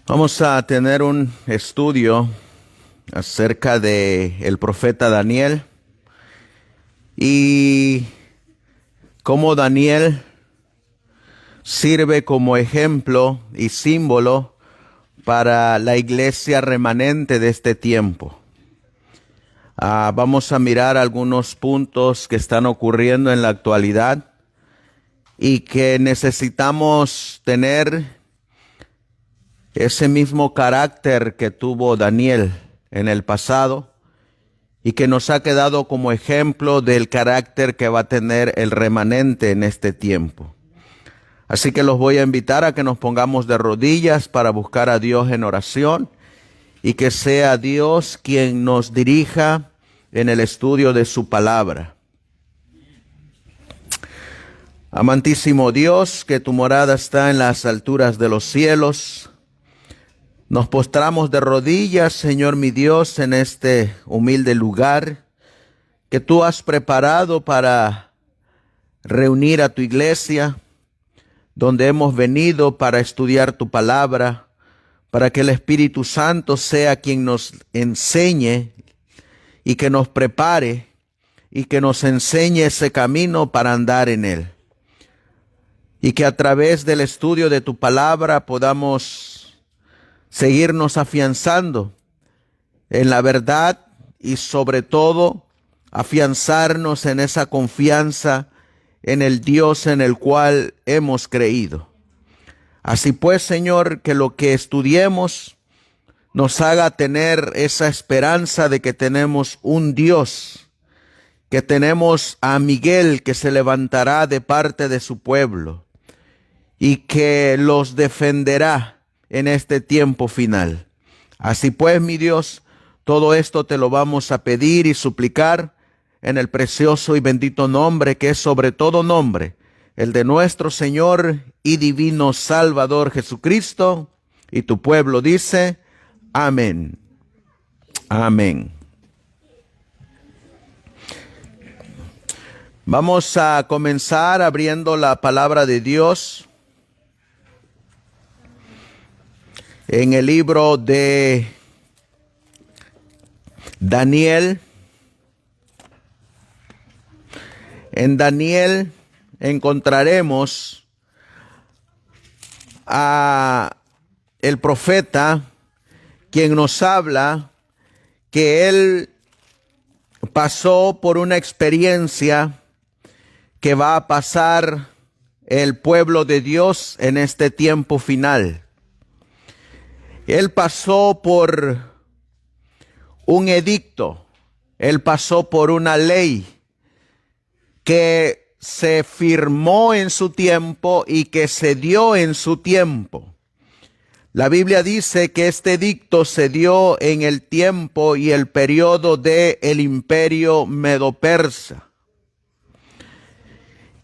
Vamos a tener un estudio acerca de el profeta Daniel y cómo Daniel sirve como ejemplo y símbolo para la iglesia remanente de este tiempo. Vamos a mirar algunos puntos que están ocurriendo en la actualidad y que necesitamos tener ese mismo carácter que tuvo Daniel en el pasado y que nos ha quedado como ejemplo del carácter que va a tener el remanente en este tiempo. Así que los voy a invitar a que nos pongamos de rodillas para buscar a Dios en oración y que sea Dios quien nos dirija en el estudio de su palabra. Amantísimo Dios, que tu morada está en las alturas de los cielos, nos postramos de rodillas, Señor mi Dios, en este humilde lugar que tú has preparado para reunir a tu iglesia, donde hemos venido para estudiar tu palabra, para que el Espíritu Santo sea quien nos enseñe y que nos prepare y que nos enseñe ese camino para andar en él. Y que a través del estudio de tu palabra podamos seguirnos afianzando en la verdad y sobre todo afianzarnos en esa confianza en el Dios en el cual hemos creído. Así pues, Señor, que lo que estudiemos nos haga tener esa esperanza de que tenemos un Dios, que tenemos a Miguel que se levantará de parte de su pueblo y que los defenderá en este tiempo final. Así pues, mi Dios, todo esto te lo vamos a pedir y suplicar en el precioso y bendito nombre que es sobre todo nombre, el de nuestro Señor y divino Salvador Jesucristo. Y tu pueblo dice, amén. Amén. Vamos a comenzar abriendo la palabra de Dios en el libro de Daniel. En Daniel encontraremos a el profeta quien nos habla que él pasó por una experiencia que va a pasar el pueblo de Dios en este tiempo final. Él pasó por un edicto, él pasó por una ley que se firmó en su tiempo y que se dio en su tiempo. La Biblia dice que este edicto se dio en el tiempo y el periodo del imperio medo-persa.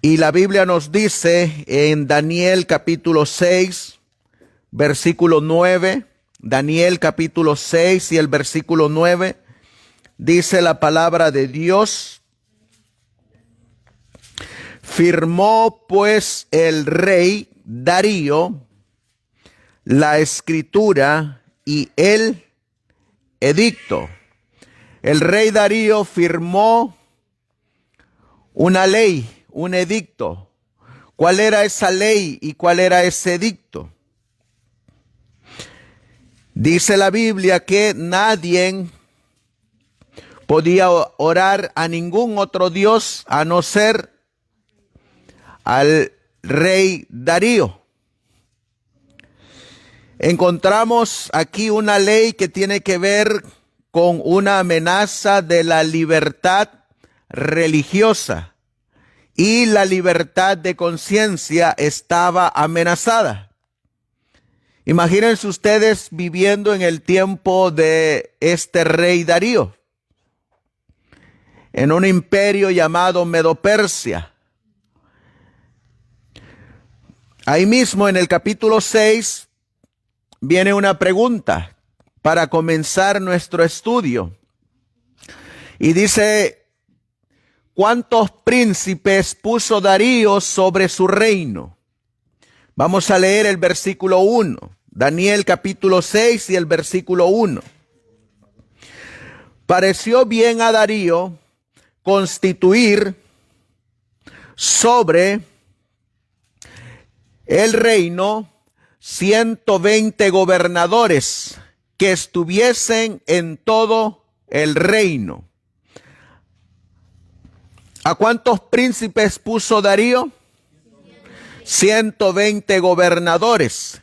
Y la Biblia nos dice en Daniel capítulo 6, versículo 9, Daniel capítulo 6 y el versículo 9, dice la palabra de Dios: firmó pues el rey Darío la escritura y el edicto. El rey Darío firmó una ley, un edicto. ¿Cuál era esa ley y cuál era ese edicto? Dice la Biblia que nadie podía orar a ningún otro Dios a no ser al rey Darío. Encontramos aquí una ley que tiene que ver con una amenaza de la libertad religiosa y la libertad de conciencia estaba amenazada. Imagínense ustedes viviendo en el tiempo de este rey Darío, en un imperio llamado Medo-Persia. Ahí mismo en el capítulo 6 viene una pregunta para comenzar nuestro estudio. Y dice, ¿cuántos príncipes puso Darío sobre su reino? Vamos a leer el versículo 1. Daniel capítulo 6 y el versículo 1. Pareció bien a Darío constituir sobre el reino 120 gobernadores que estuviesen en todo el reino. ¿A cuántos príncipes puso Darío? 120 gobernadores.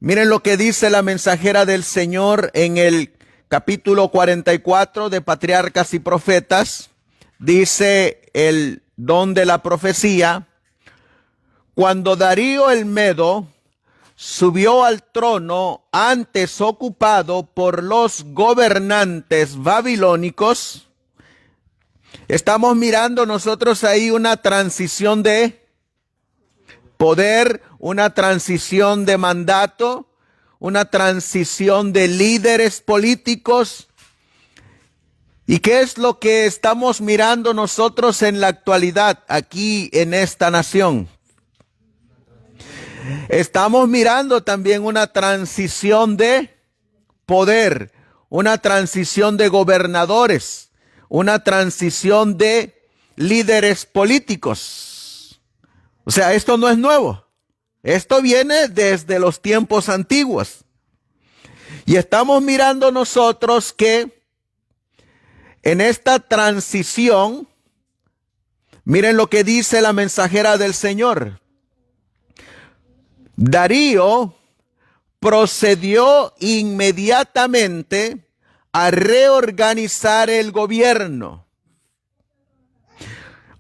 Miren lo que dice la mensajera del Señor en el capítulo 44 de Patriarcas y Profetas. Dice el don de la profecía: cuando Darío el Medo subió al trono, antes ocupado por los gobernantes babilónicos. Estamos mirando nosotros ahí una transición de poder, una transición de mandato, una transición de líderes políticos. ¿Y qué es lo que estamos mirando nosotros en la actualidad aquí en esta nación? Estamos mirando también una transición de poder, una transición de gobernadores, una transición de líderes políticos. O sea, esto no es nuevo. Esto viene desde los tiempos antiguos. Y estamos mirando nosotros que en esta transición, miren lo que dice la mensajera del Señor. Darío procedió inmediatamente a reorganizar el gobierno.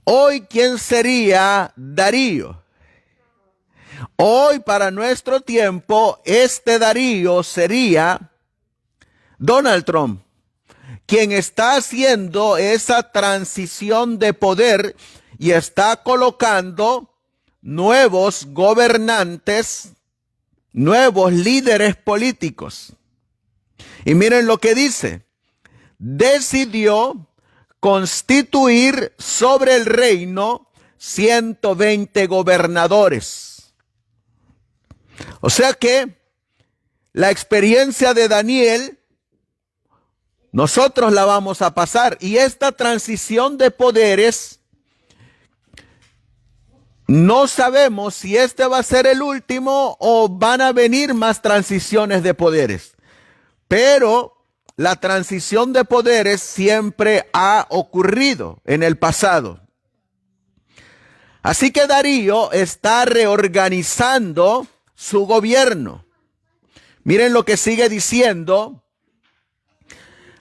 Hoy, ¿quién sería Darío? Hoy, para nuestro tiempo, este Darío sería Donald Trump, quien está haciendo esa transición de poder y está colocando nuevos gobernantes, nuevos líderes políticos. Y miren lo que dice: decidió constituir sobre el reino 120 gobernadores. O sea que la experiencia de Daniel nosotros la vamos a pasar, y esta transición de poderes no sabemos si este va a ser el último o van a venir más transiciones de poderes. Pero la transición de poderes siempre ha ocurrido en el pasado. Así que Darío está reorganizando su gobierno. Miren lo que sigue diciendo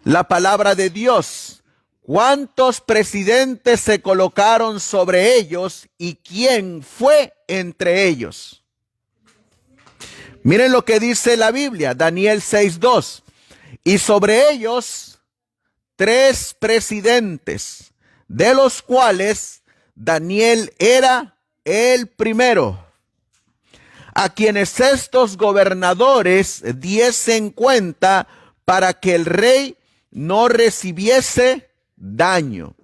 la palabra de Dios. ¿Cuántos presidentes se colocaron sobre ellos y quién fue entre ellos? Miren lo que dice la Biblia, Daniel 6:2. Y sobre ellos 3 presidentes, de los cuales Daniel era el primero, a quienes estos gobernadores diesen cuenta para que el rey no recibiese daño.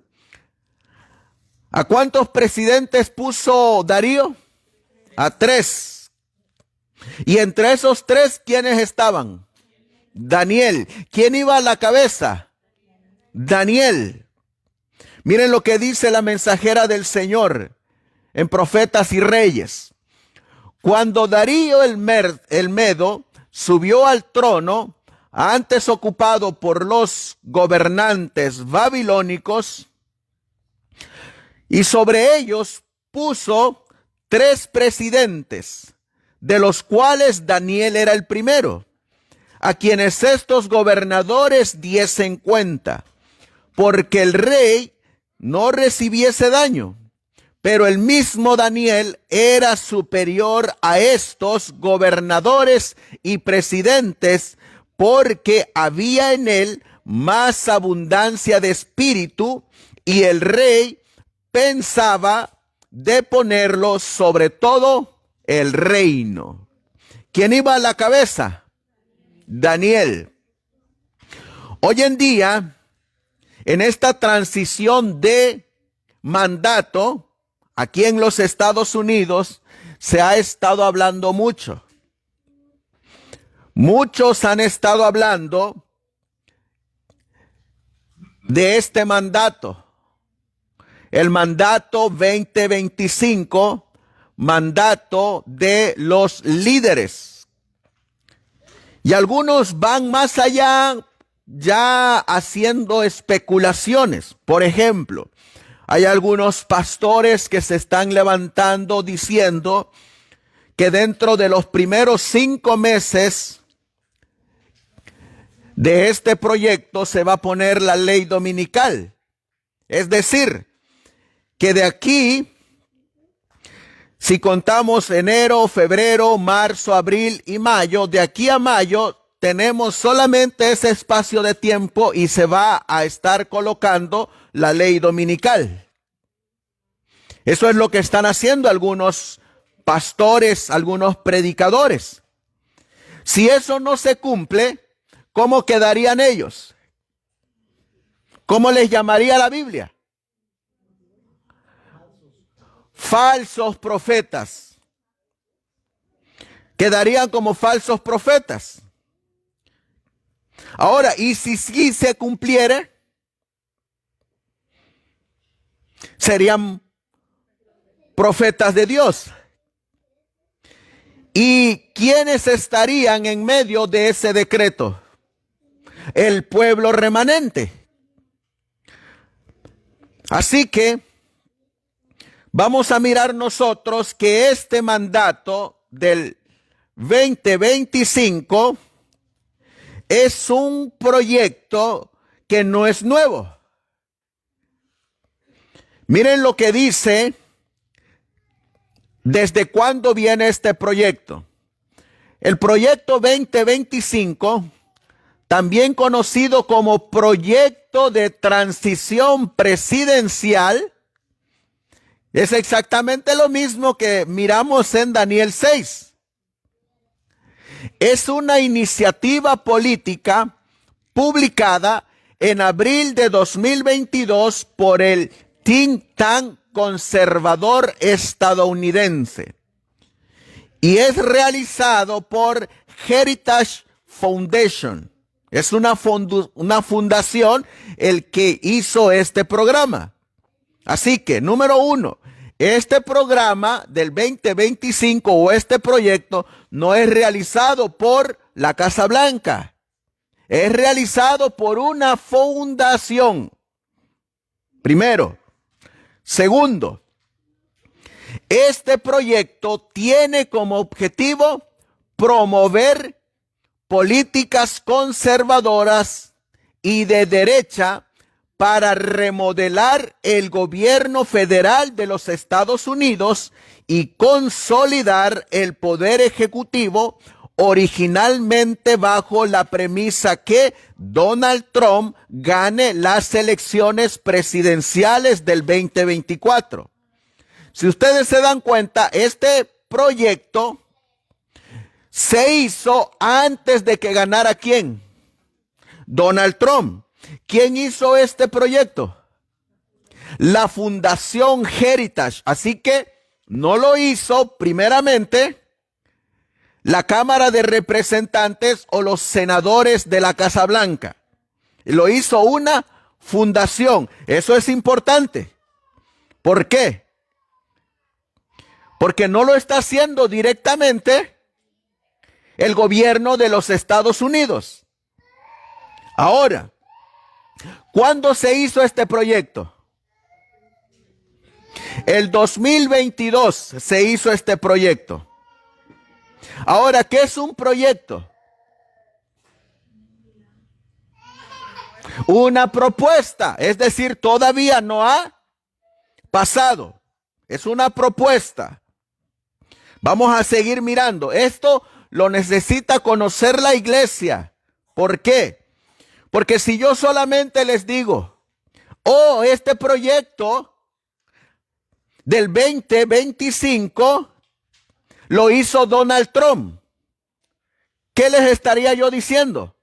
¿A cuántos presidentes puso Darío? A 3. Y entre esos 3, ¿quiénes estaban? Daniel. ¿Quién iba a la cabeza? Daniel. Miren lo que dice la mensajera del Señor en Profetas y Reyes. Cuando Darío el Medo subió al trono, antes ocupado por los gobernantes babilónicos, y sobre ellos puso 3 presidentes, de los cuales Daniel era el primero, a quienes estos gobernadores diesen cuenta, porque el rey no recibiese daño. Pero el mismo Daniel era superior a estos gobernadores y presidentes, porque había en él más abundancia de espíritu, y el rey pensaba de ponerlo sobre todo el reino. ¿Quién iba a la cabeza? Daniel. Hoy en día, en esta transición de mandato, aquí en los Estados Unidos, se ha estado hablando mucho. Muchos han estado hablando de este mandato, el mandato 2025, mandato de los líderes. Y algunos van más allá, ya haciendo especulaciones. Por ejemplo, hay algunos pastores que se están levantando diciendo que dentro de los primeros 5 meses de este proyecto se va a poner la ley dominical. Es decir, que de aquí, si contamos enero, febrero, marzo, abril y mayo, de aquí a mayo tenemos solamente ese espacio de tiempo y se va a estar colocando la ley dominical. Eso es lo que están haciendo algunos pastores, algunos predicadores. Si eso no se cumple, ¿cómo quedarían ellos? ¿Cómo les llamaría la Biblia? Falsos profetas. Quedarían como falsos profetas. Ahora, ¿y si sí se cumpliera? Serían profetas de Dios. ¿Y quiénes estarían en medio de ese decreto? El pueblo remanente. Así que vamos a mirar nosotros que este mandato del 2025 es un proyecto que no es nuevo. Miren lo que dice, desde cuándo viene este proyecto. El proyecto 2025, también conocido como proyecto de transición presidencial, es exactamente lo mismo que miramos en Daniel 6. Es una iniciativa política publicada en abril de 2022 por el think tank conservador estadounidense y es realizado por Heritage Foundation. Es una fundación el que hizo este programa. Así que, número 1, este programa del 2025 o este proyecto no es realizado por la Casa Blanca. Es realizado por una fundación. Primero. Segundo, este proyecto tiene como objetivo promover políticas conservadoras y de derecha para remodelar el gobierno federal de los Estados Unidos y consolidar el poder ejecutivo, originalmente bajo la premisa que Donald Trump gane las elecciones presidenciales del 2024. Si ustedes se dan cuenta, este proyecto se hizo antes de que ganara ¿quién? Donald Trump. ¿Quién hizo este proyecto? La Fundación Heritage. Así que no lo hizo primeramente la Cámara de Representantes o los senadores de la Casa Blanca. Lo hizo una fundación. Eso es importante. ¿Por qué? Porque no lo está haciendo directamente el gobierno de los Estados Unidos. Ahora, ¿cuándo se hizo este proyecto? El 2022 se hizo este proyecto. Ahora, ¿qué es un proyecto? Una propuesta, es decir, todavía no ha pasado. Es una propuesta. Vamos a seguir mirando. Esto lo necesita conocer la iglesia. ¿Por qué? Porque si yo solamente les digo, oh, este proyecto del 2025 lo hizo Donald Trump, ¿qué les estaría yo diciendo?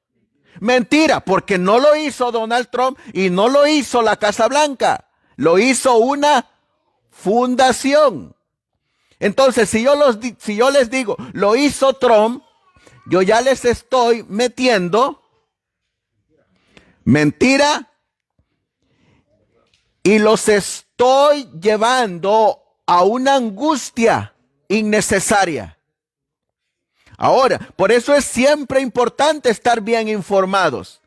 Mentira, porque no lo hizo Donald Trump y no lo hizo la Casa Blanca. Lo hizo una fundación. Entonces, si yo les digo, lo hizo Trump, yo ya les estoy metiendo mentira y los estoy llevando a una angustia innecesaria. Ahora, por eso es siempre importante estar bien informados.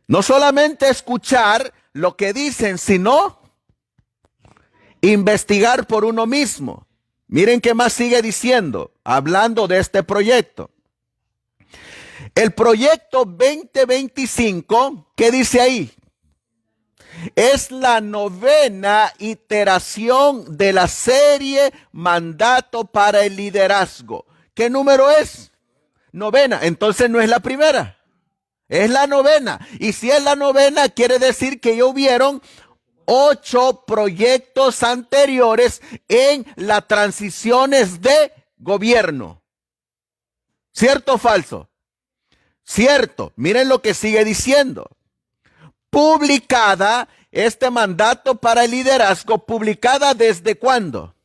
No solamente escuchar lo que dicen, sino investigar por uno mismo. Miren qué más sigue diciendo, hablando de este proyecto. El proyecto 2025, ¿qué dice ahí? Es la 9ª iteración de la serie Mandato para el Liderazgo. ¿Qué número es? 9ª. Entonces no es la primera. Es la 9ª. Y si es la 9ª, quiere decir que ya hubieron 8 proyectos anteriores en las transiciones de gobierno. ¿Cierto o falso? Cierto. Miren lo que sigue diciendo. Publicada, este mandato para el liderazgo, publicada ¿desde cuándo?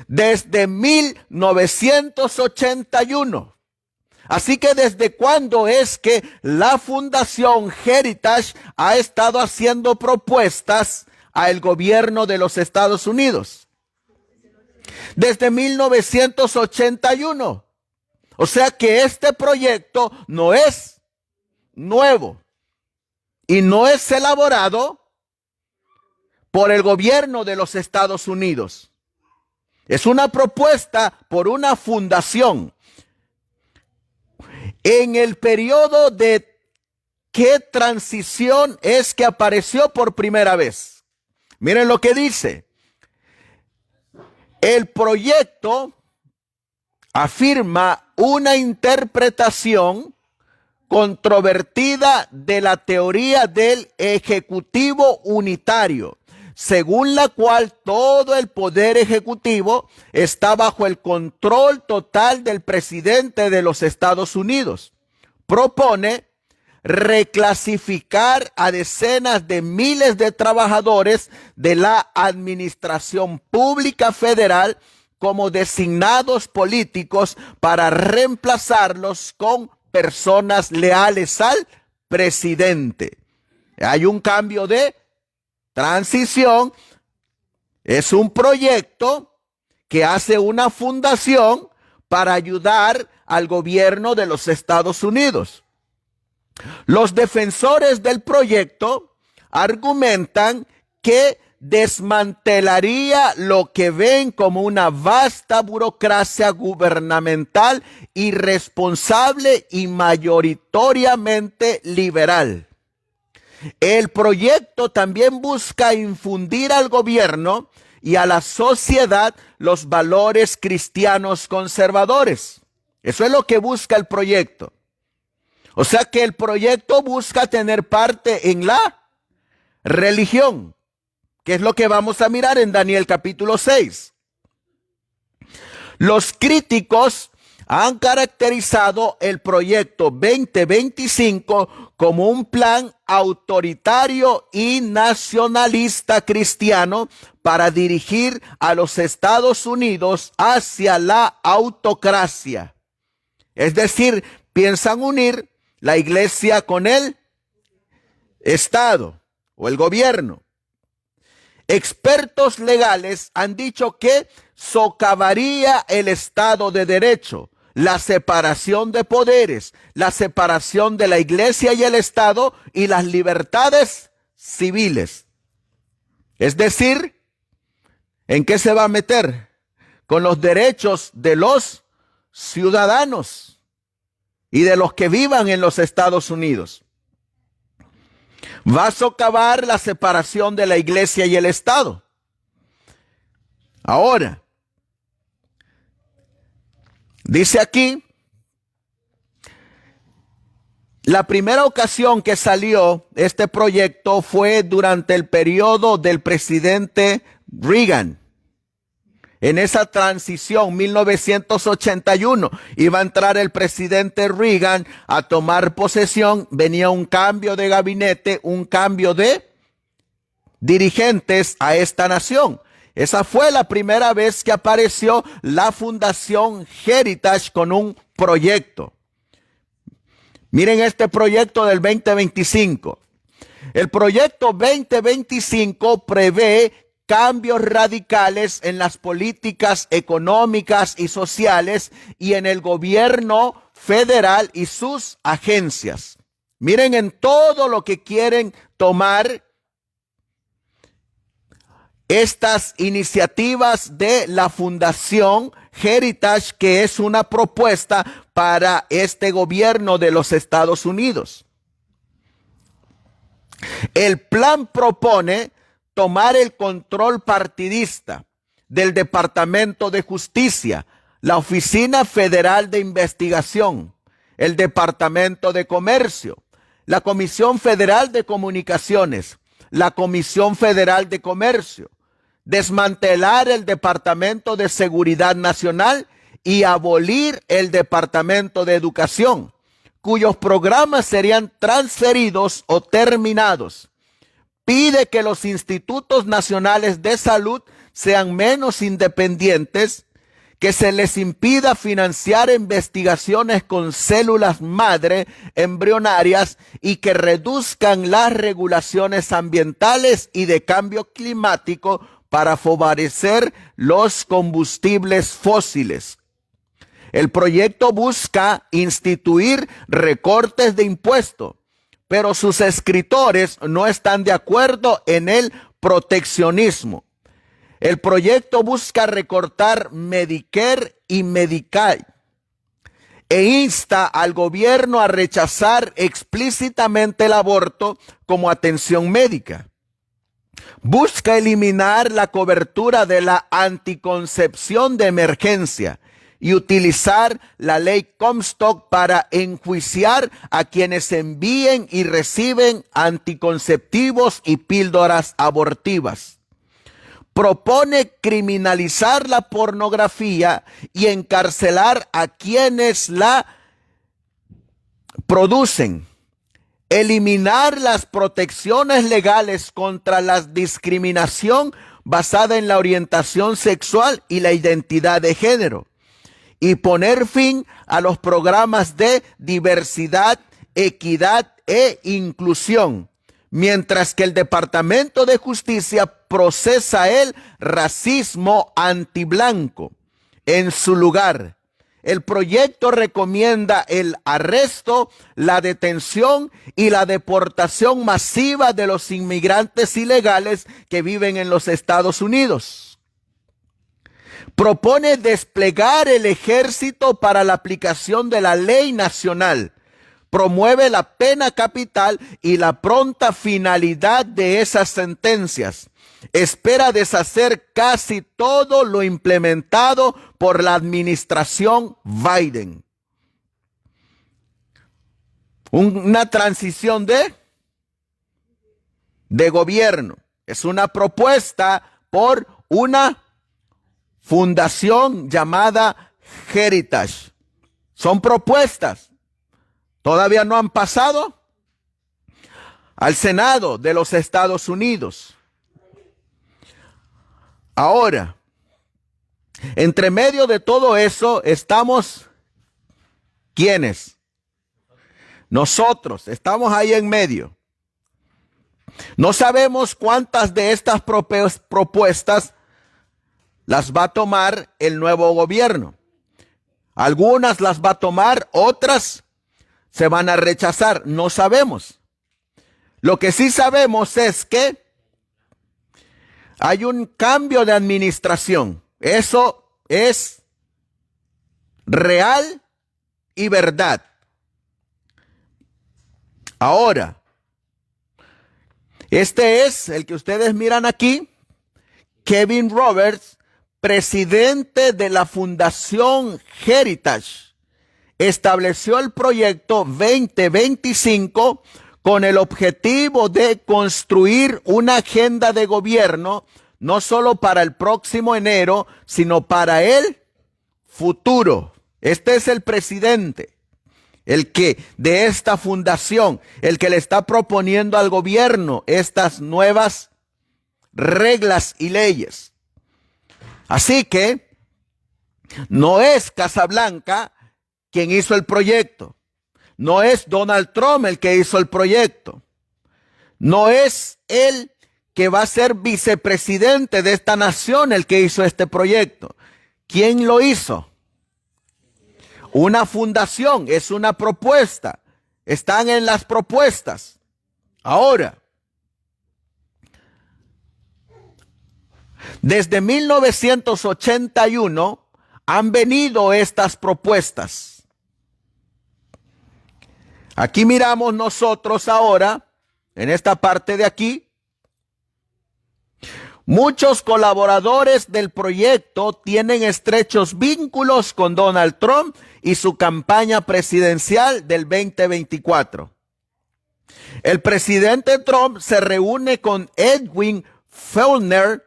Desde 1981. Así que ¿desde cuándo es que la Fundación Heritage ha estado haciendo propuestas al gobierno de los Estados Unidos? Desde 1981. O sea que este proyecto no es nuevo y no es elaborado por el gobierno de los Estados Unidos. Es una propuesta por una fundación. En el periodo de ¿qué transición es que apareció por primera vez? Miren lo que dice. El proyecto afirma una interpretación controvertida de la teoría del ejecutivo unitario, según la cual todo el poder ejecutivo está bajo el control total del presidente de los Estados Unidos. Propone reclasificar a decenas de miles de trabajadores de la administración pública federal como designados políticos para reemplazarlos con personas leales al presidente. Hay un cambio de transición. Es un proyecto que hace una fundación para ayudar al gobierno de los Estados Unidos. Los defensores del proyecto argumentan que desmantelaría lo que ven como una vasta burocracia gubernamental irresponsable y mayoritariamente liberal. El proyecto también busca infundir al gobierno y a la sociedad los valores cristianos conservadores. Eso es lo que busca el proyecto. O sea que el proyecto busca tener parte en la religión, que es lo que vamos a mirar en Daniel capítulo 6. Los críticos han caracterizado el proyecto 2025 como un plan autoritario y nacionalista cristiano para dirigir a los Estados Unidos hacia la autocracia. Es decir, piensan unir la iglesia con el Estado o el gobierno. Expertos legales han dicho que socavaría el Estado de Derecho, la separación de poderes, la separación de la iglesia y el Estado y las libertades civiles. Es decir, ¿en qué se va a meter? Con los derechos de los ciudadanos y de los que vivan en los Estados Unidos. Va a socavar la separación de la iglesia y el Estado. Ahora, dice aquí, la primera ocasión que salió este proyecto fue durante el periodo del presidente Reagan. En esa transición, 1981, iba a entrar el presidente Reagan a tomar posesión. Venía un cambio de gabinete, un cambio de dirigentes a esta nación. Esa fue la primera vez que apareció la Fundación Heritage con un proyecto. Miren este proyecto del 2025. El proyecto 2025 prevé cambios radicales en las políticas económicas y sociales y en el gobierno federal y sus agencias. Miren en todo lo que quieren tomar estas iniciativas de la Fundación Heritage, que es una propuesta para este gobierno de los Estados Unidos. El plan propone tomar el control partidista del Departamento de Justicia, la Oficina Federal de Investigación, el Departamento de Comercio, la Comisión Federal de Comunicaciones, la Comisión Federal de Comercio, desmantelar el Departamento de Seguridad Nacional y abolir el Departamento de Educación, cuyos programas serían transferidos o terminados. Pide que los institutos nacionales de salud sean menos independientes, que se les impida financiar investigaciones con células madre embrionarias y que reduzcan las regulaciones ambientales y de cambio climático para favorecer los combustibles fósiles. El proyecto busca instituir recortes de impuestos, pero sus escritores no están de acuerdo en el proteccionismo. El proyecto busca recortar Medicare y Medicaid e insta al gobierno a rechazar explícitamente el aborto como atención médica. Busca eliminar la cobertura de la anticoncepción de emergencia y utilizar la ley Comstock para enjuiciar a quienes envíen y reciben anticonceptivos y píldoras abortivas. Propone criminalizar la pornografía y encarcelar a quienes la producen. Eliminar las protecciones legales contra la discriminación basada en la orientación sexual y la identidad de género. Y poner fin a los programas de diversidad, equidad e inclusión, mientras que el Departamento de Justicia procesa el racismo antiblanco. En su lugar, el proyecto recomienda el arresto, la detención y la deportación masiva de los inmigrantes ilegales que viven en los Estados Unidos. Propone desplegar el ejército para la aplicación de la ley nacional. Promueve la pena capital y la pronta finalidad de esas sentencias. Espera deshacer casi todo lo implementado por la administración Biden. Una transición de gobierno. Es una propuesta por una fundación llamada Heritage. Son propuestas. Todavía no han pasado al Senado de los Estados Unidos. Ahora, entre medio de todo eso estamos, ¿quiénes? Nosotros, estamos ahí en medio. No sabemos cuántas de estas propuestas las va a tomar el nuevo gobierno. Algunas las va a tomar, otras se van a rechazar. No sabemos. Lo que sí sabemos es que hay un cambio de administración. Eso es real y verdad. Ahora, este es el que ustedes miran aquí, Kevin Roberts, presidente de la Fundación Heritage. Estableció el proyecto 2025 con el objetivo de construir una agenda de gobierno no solo para el próximo enero, sino para el futuro. Este es el presidente, el que de esta fundación, el que le está proponiendo al gobierno estas nuevas reglas y leyes. Así que no es Casa Blanca quien hizo el proyecto. No es Donald Trump el que hizo el proyecto. No es él que va a ser vicepresidente de esta nación el que hizo este proyecto. ¿Quién lo hizo? Una fundación, es una propuesta. Están en las propuestas. Ahora, desde 1981 han venido estas propuestas. Aquí miramos nosotros ahora, en esta parte de aquí, muchos colaboradores del proyecto tienen estrechos vínculos con Donald Trump y su campaña presidencial del 2024. El presidente Trump se reúne con Edwin Fellner,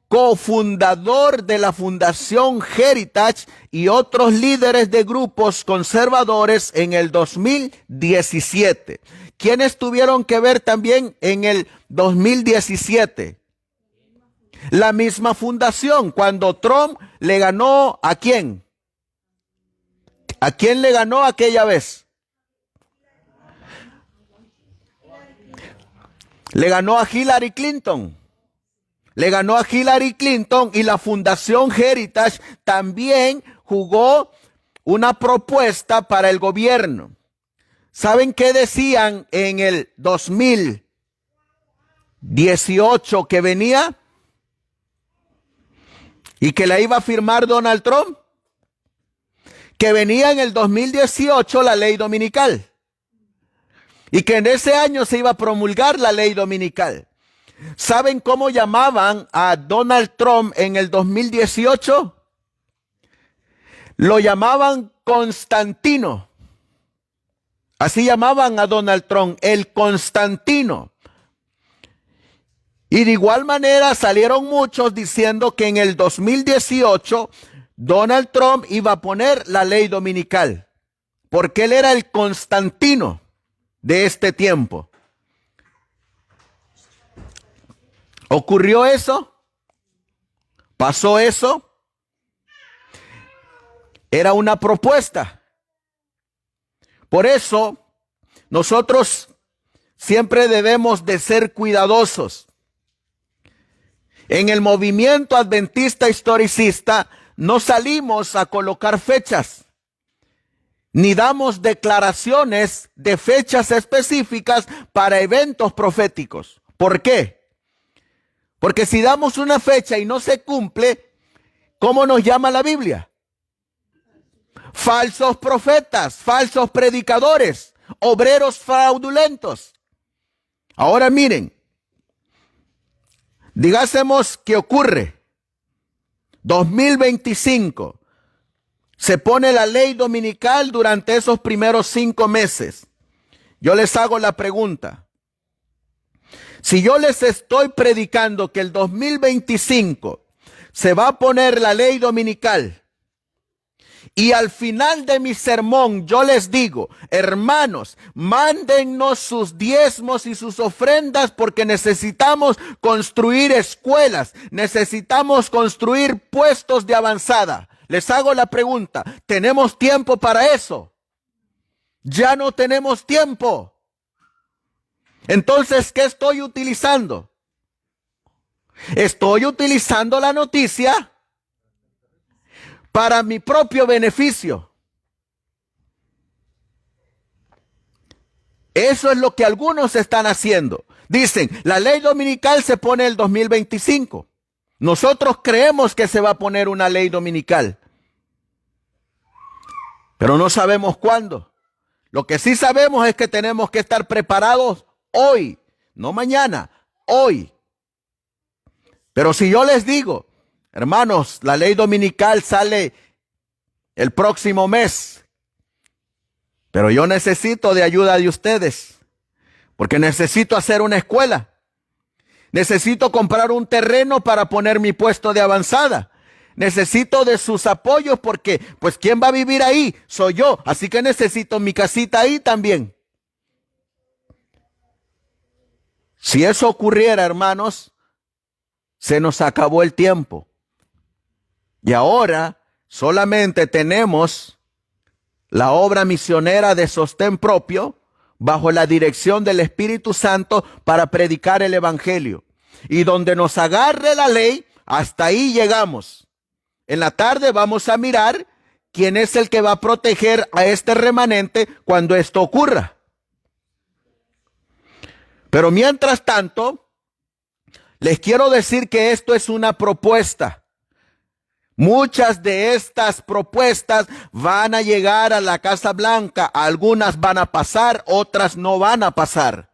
cofundador de la Fundación Heritage, y otros líderes de grupos conservadores en el 2017. ¿Quiénes tuvieron que ver también en el 2017? La misma fundación, cuando Trump le ganó ¿a quién? ¿A quién le ganó aquella vez? Le ganó a Hillary Clinton. Le ganó a Hillary Clinton, y la Fundación Heritage también jugó una propuesta para el gobierno. ¿Saben qué decían en el 2018 que venía? Y que la iba a firmar Donald Trump. Que venía en el 2018 la ley dominical. Y que en ese año se iba a promulgar la ley dominical. ¿Saben cómo llamaban a Donald Trump en el 2018? Lo llamaban Constantino. Así llamaban a Donald Trump, el Constantino. Y de igual manera salieron muchos diciendo que en el 2018 Donald Trump iba a poner la ley dominical, porque él era el Constantino de este tiempo. ¿Ocurrió eso? ¿Pasó eso? Era una propuesta. Por eso, nosotros siempre debemos de ser cuidadosos. En el movimiento adventista historicista no salimos a colocar fechas, ni damos declaraciones de fechas específicas para eventos proféticos. ¿Por qué? Porque si damos una fecha y no se cumple, ¿cómo nos llama la Biblia? Falsos profetas, falsos predicadores, obreros fraudulentos. Ahora miren, digásemos que ocurre 2025, se pone la ley dominical durante esos primeros 5 meses. Yo les hago la pregunta. Si yo les estoy predicando que el 2025 se va a poner la ley dominical, y al final de mi sermón yo les digo, hermanos, mándennos sus diezmos y sus ofrendas porque necesitamos construir escuelas, necesitamos construir puestos de avanzada. Les hago la pregunta, ¿tenemos tiempo para eso? Ya no tenemos tiempo. Entonces, ¿qué estoy utilizando? Estoy utilizando la noticia para mi propio beneficio. Eso es lo que algunos están haciendo. Dicen, la ley dominical se pone el 2025. Nosotros creemos que se va a poner una ley dominical, pero no sabemos cuándo. Lo que sí sabemos es que tenemos que estar preparados hoy, no mañana, hoy. Pero si yo les digo, hermanos, la ley dominical sale el próximo mes, pero yo necesito de ayuda de ustedes, porque necesito hacer una escuela. Necesito comprar un terreno para poner mi puesto de avanzada. Necesito de sus apoyos porque, pues, ¿quién va a vivir ahí? Soy yo, así que necesito mi casita ahí también. Si eso ocurriera, hermanos, se nos acabó el tiempo. Y ahora solamente tenemos la obra misionera de sostén propio, bajo la dirección del Espíritu Santo para predicar el Evangelio. Y donde nos agarre la ley, hasta ahí llegamos. En la tarde vamos a mirar quién es el que va a proteger a este remanente cuando esto ocurra. Pero mientras tanto, les quiero decir que esto es una propuesta. Muchas de estas propuestas van a llegar a la Casa Blanca. Algunas van a pasar, otras no van a pasar.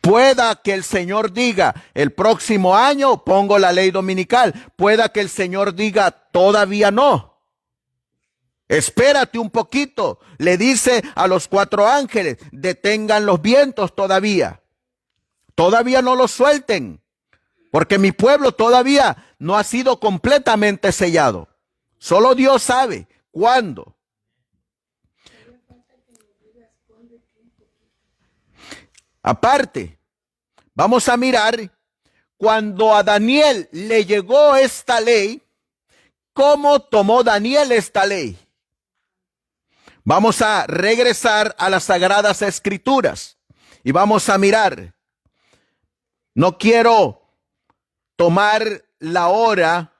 Pueda que el Señor diga, el próximo año pongo la ley dominical. Pueda que el Señor diga, todavía no. Espérate un poquito. Le dice a los 4 ángeles, detengan los vientos todavía. Todavía no los suelten. Porque mi pueblo todavía no ha sido completamente sellado. Solo Dios sabe cuándo. Aparte, vamos a mirar cuando a Daniel le llegó esta ley, ¿cómo tomó Daniel esta ley? Vamos a regresar a las Sagradas Escrituras y vamos a mirar. No quiero tomar la hora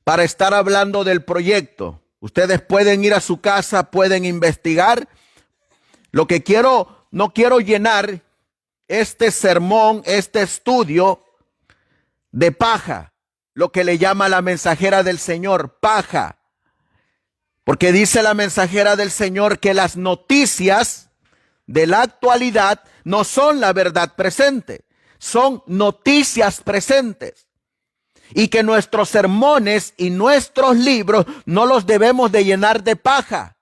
para estar hablando del proyecto. Ustedes pueden ir a su casa, pueden investigar. Lo que no quiero llenar este sermón, este estudio de paja, lo que le llama la mensajera del Señor, paja. Porque dice la mensajera del Señor que las noticias de la actualidad no son la verdad presente. Son noticias presentes. Y que nuestros sermones y nuestros libros no los debemos de llenar de paja,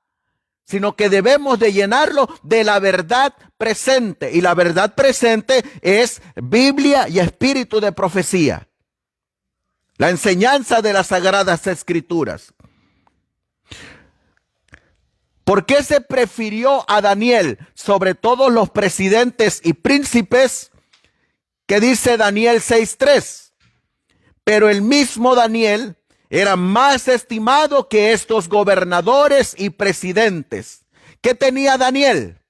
sino que debemos de llenarlo de la verdad presente. Y la verdad presente es Biblia y espíritu de profecía. La enseñanza de las Sagradas Escrituras. ¿Por qué se prefirió a Daniel sobre todos los presidentes y príncipes? Que dice Daniel 6:3. Pero el mismo Daniel era más estimado que estos gobernadores y presidentes. ¿Qué tenía Daniel?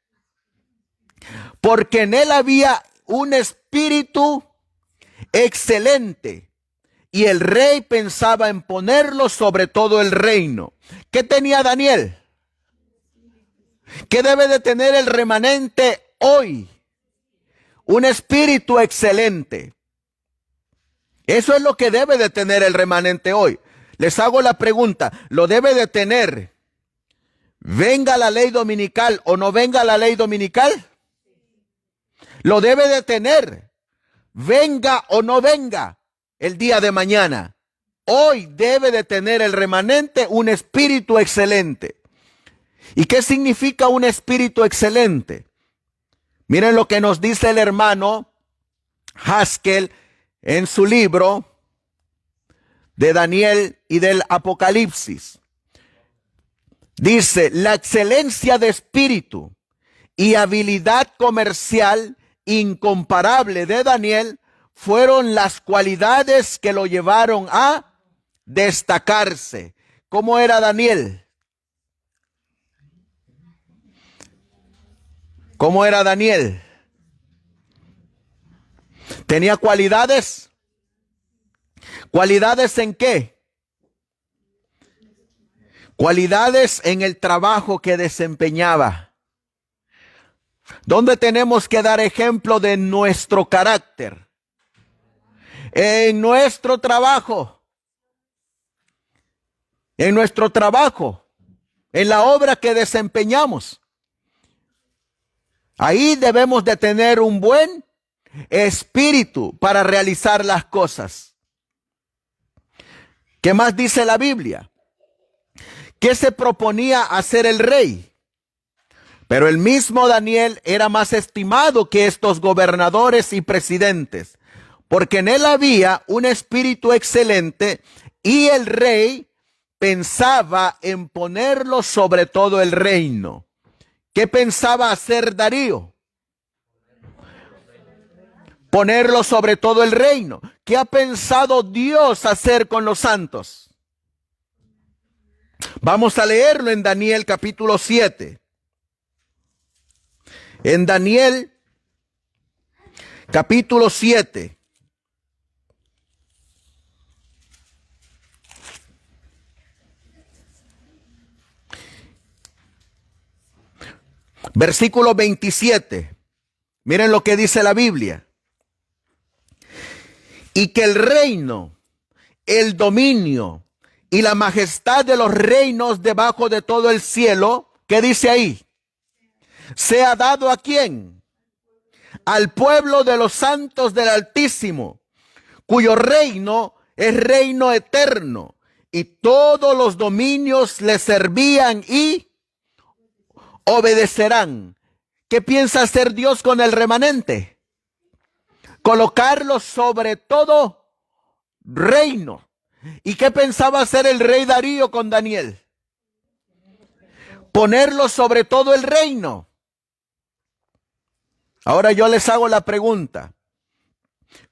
Porque en él había un espíritu excelente y el rey pensaba en ponerlo sobre todo el reino. ¿Qué tenía Daniel? ¿Qué debe de tener el remanente hoy? Un espíritu excelente. Eso es lo que debe de tener el remanente hoy. Les hago la pregunta, ¿lo debe de tener? ¿Venga la ley dominical o no venga la ley dominical? Lo debe de tener. Venga o no venga el día de mañana. Hoy debe de tener el remanente un espíritu excelente. ¿Y qué significa un espíritu excelente? Miren lo que nos dice el hermano Haskell en su libro de Daniel y del Apocalipsis. Dice, la excelencia de espíritu y habilidad comercial incomparable de Daniel fueron las cualidades que lo llevaron a destacarse. ¿Cómo era Daniel? ¿Cómo era Daniel? ¿Tenía cualidades? ¿Cualidades en qué? Cualidades en el trabajo que desempeñaba. ¿Dónde tenemos que dar ejemplo de nuestro carácter? En nuestro trabajo. En nuestro trabajo. En la obra que desempeñamos. Ahí debemos de tener un buen espíritu para realizar las cosas. ¿Qué más dice la Biblia? ¿Qué se proponía hacer el rey? Pero el mismo Daniel era más estimado que estos gobernadores y presidentes, porque en él había un espíritu excelente y el rey pensaba en ponerlo sobre todo el reino. ¿Qué pensaba hacer Darío? Ponerlo sobre todo el reino. ¿Qué ha pensado Dios hacer con los santos? Vamos a leerlo en Daniel capítulo 7. En Daniel capítulo 7. Versículo 27. Miren lo que dice la Biblia. Y que el reino, el dominio y la majestad de los reinos debajo de todo el cielo, ¿qué dice ahí? ¿Se ha dado a quién? Al pueblo de los santos del Altísimo, cuyo reino es reino eterno, y todos los dominios le servían y obedecerán. ¿Qué piensa hacer Dios con el remanente? Colocarlos sobre todo reino. ¿Y qué pensaba hacer el rey Darío con Daniel? Ponerlos sobre todo el reino. Ahora yo les hago la pregunta.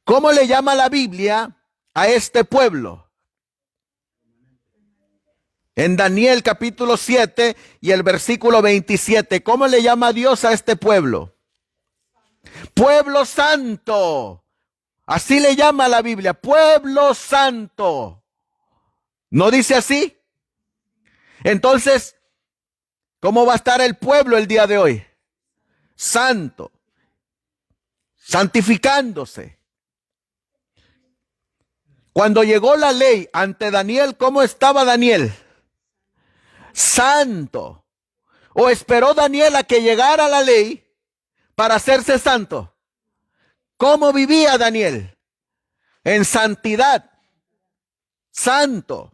¿Cómo le llama la Biblia a este pueblo? En Daniel capítulo 7 y el versículo 27, ¿cómo le llama Dios a este pueblo? Pueblo santo. Así le llama la Biblia, pueblo santo. ¿No dice así? Entonces, ¿cómo va a estar el pueblo el día de hoy? Santo. Santificándose. Cuando llegó la ley ante Daniel, ¿cómo estaba Daniel? Santo. ¿O esperó Daniel a que llegara la ley para hacerse santo? ¿Cómo vivía Daniel? En santidad. Santo.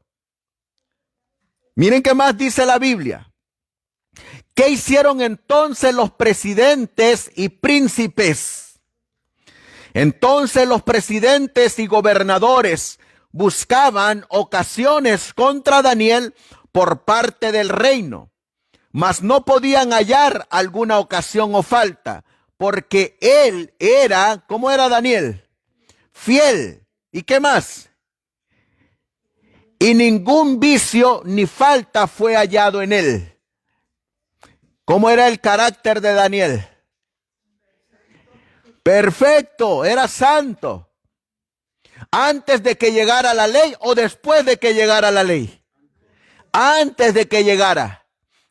Miren qué más dice la Biblia. ¿Qué hicieron entonces los presidentes y príncipes? Entonces los presidentes y gobernadores buscaban ocasiones contra Daniel por parte del reino, mas no podían hallar alguna ocasión o falta, porque él era, ¿cómo era Daniel? Fiel. ¿Y qué más? Y ningún vicio ni falta fue hallado en él. ¿Cómo era el carácter de Daniel? Perfecto, era santo. ¿Antes de que llegara la ley o después de que llegara la ley? Antes de que llegara.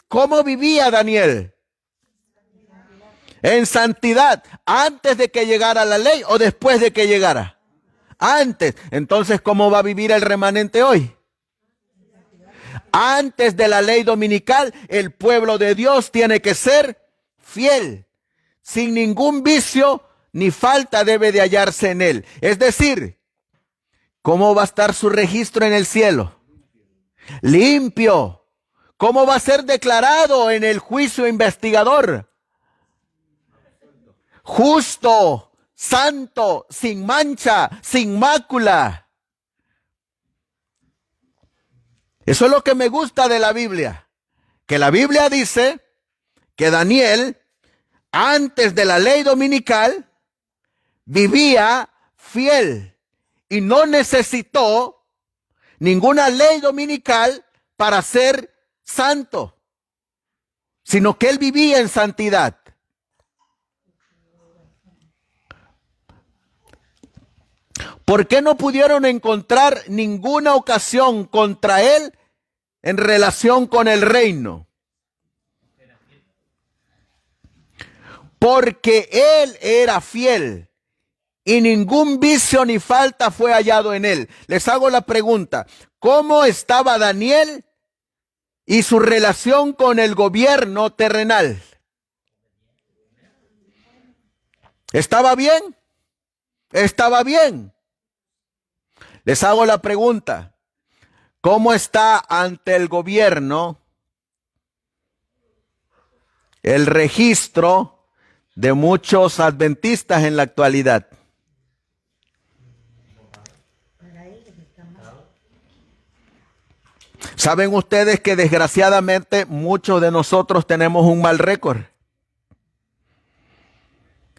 ¿Cómo vivía Daniel? En santidad. ¿Antes de que llegara la ley o después de que llegara? Antes. Entonces, ¿cómo va a vivir el remanente hoy? Antes de la ley dominical, el pueblo de Dios tiene que ser fiel, sin ningún vicio ni falta debe de hallarse en él. Es decir, ¿cómo va a estar su registro en el cielo? Limpio. ¿Cómo va a ser declarado en el juicio investigador? Justo, santo, sin mancha, sin mácula. Eso es lo que me gusta de la Biblia. Que la Biblia dice que Daniel, antes de la ley dominical, vivía fiel y no necesitó ninguna ley dominical para ser santo, sino que él vivía en santidad. ¿Por qué no pudieron encontrar ninguna ocasión contra él en relación con el reino? Porque él era fiel y ningún vicio ni falta fue hallado en él. Les hago la pregunta, ¿cómo estaba Daniel y su relación con el gobierno terrenal? ¿Estaba bien? ¿Estaba bien? Les hago la pregunta, ¿cómo está ante el gobierno el registro de muchos adventistas en la actualidad? ¿Saben ustedes que desgraciadamente muchos de nosotros tenemos un mal récord?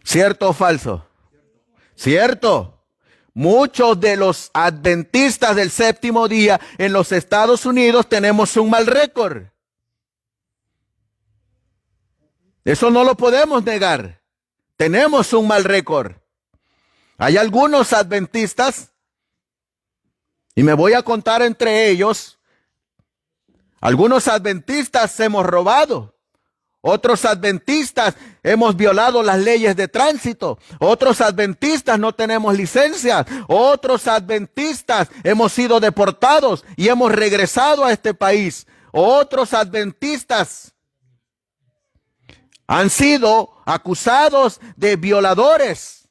¿Cierto o falso? ¿Cierto? Muchos de los adventistas del séptimo día en los Estados Unidos tenemos un mal récord. Eso no lo podemos negar. Tenemos un mal récord. Hay algunos adventistas, y me voy a contar entre ellos, algunos adventistas hemos robado. Otros adventistas hemos violado las leyes de tránsito. Otros adventistas no tenemos licencia. Otros adventistas hemos sido deportados y hemos regresado a este país. Otros adventistas han sido acusados de violadores.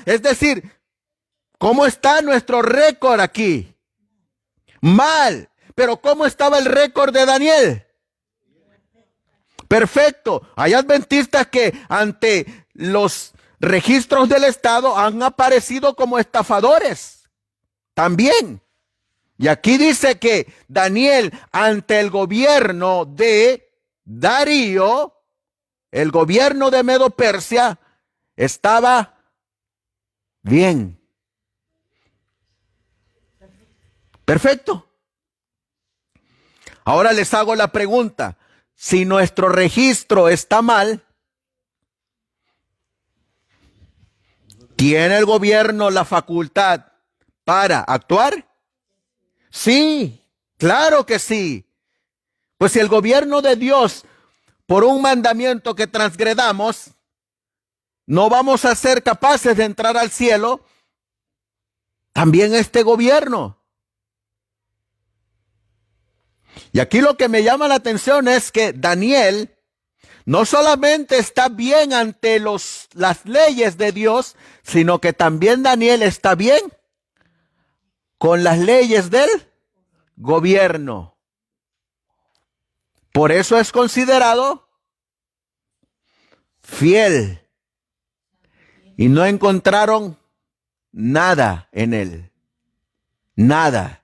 Es decir, ¿cómo está nuestro récord aquí? Mal. Pero ¿cómo estaba el récord de Daniel? Perfecto. Hay adventistas que ante los registros del Estado han aparecido como estafadores también. Y aquí dice que Daniel, ante el gobierno de Darío, el gobierno de Medo-Persia, estaba bien. Perfecto. Ahora les hago la pregunta. Si nuestro registro está mal, ¿tiene el gobierno la facultad para actuar? Sí, claro que sí. Pues si el gobierno de Dios, por un mandamiento que transgredamos, no vamos a ser capaces de entrar al cielo, también este gobierno. Y aquí lo que me llama la atención es que Daniel no solamente está bien ante las leyes de Dios, sino que también Daniel está bien con las leyes del gobierno. Por eso es considerado fiel. Y no encontraron nada en él. Nada.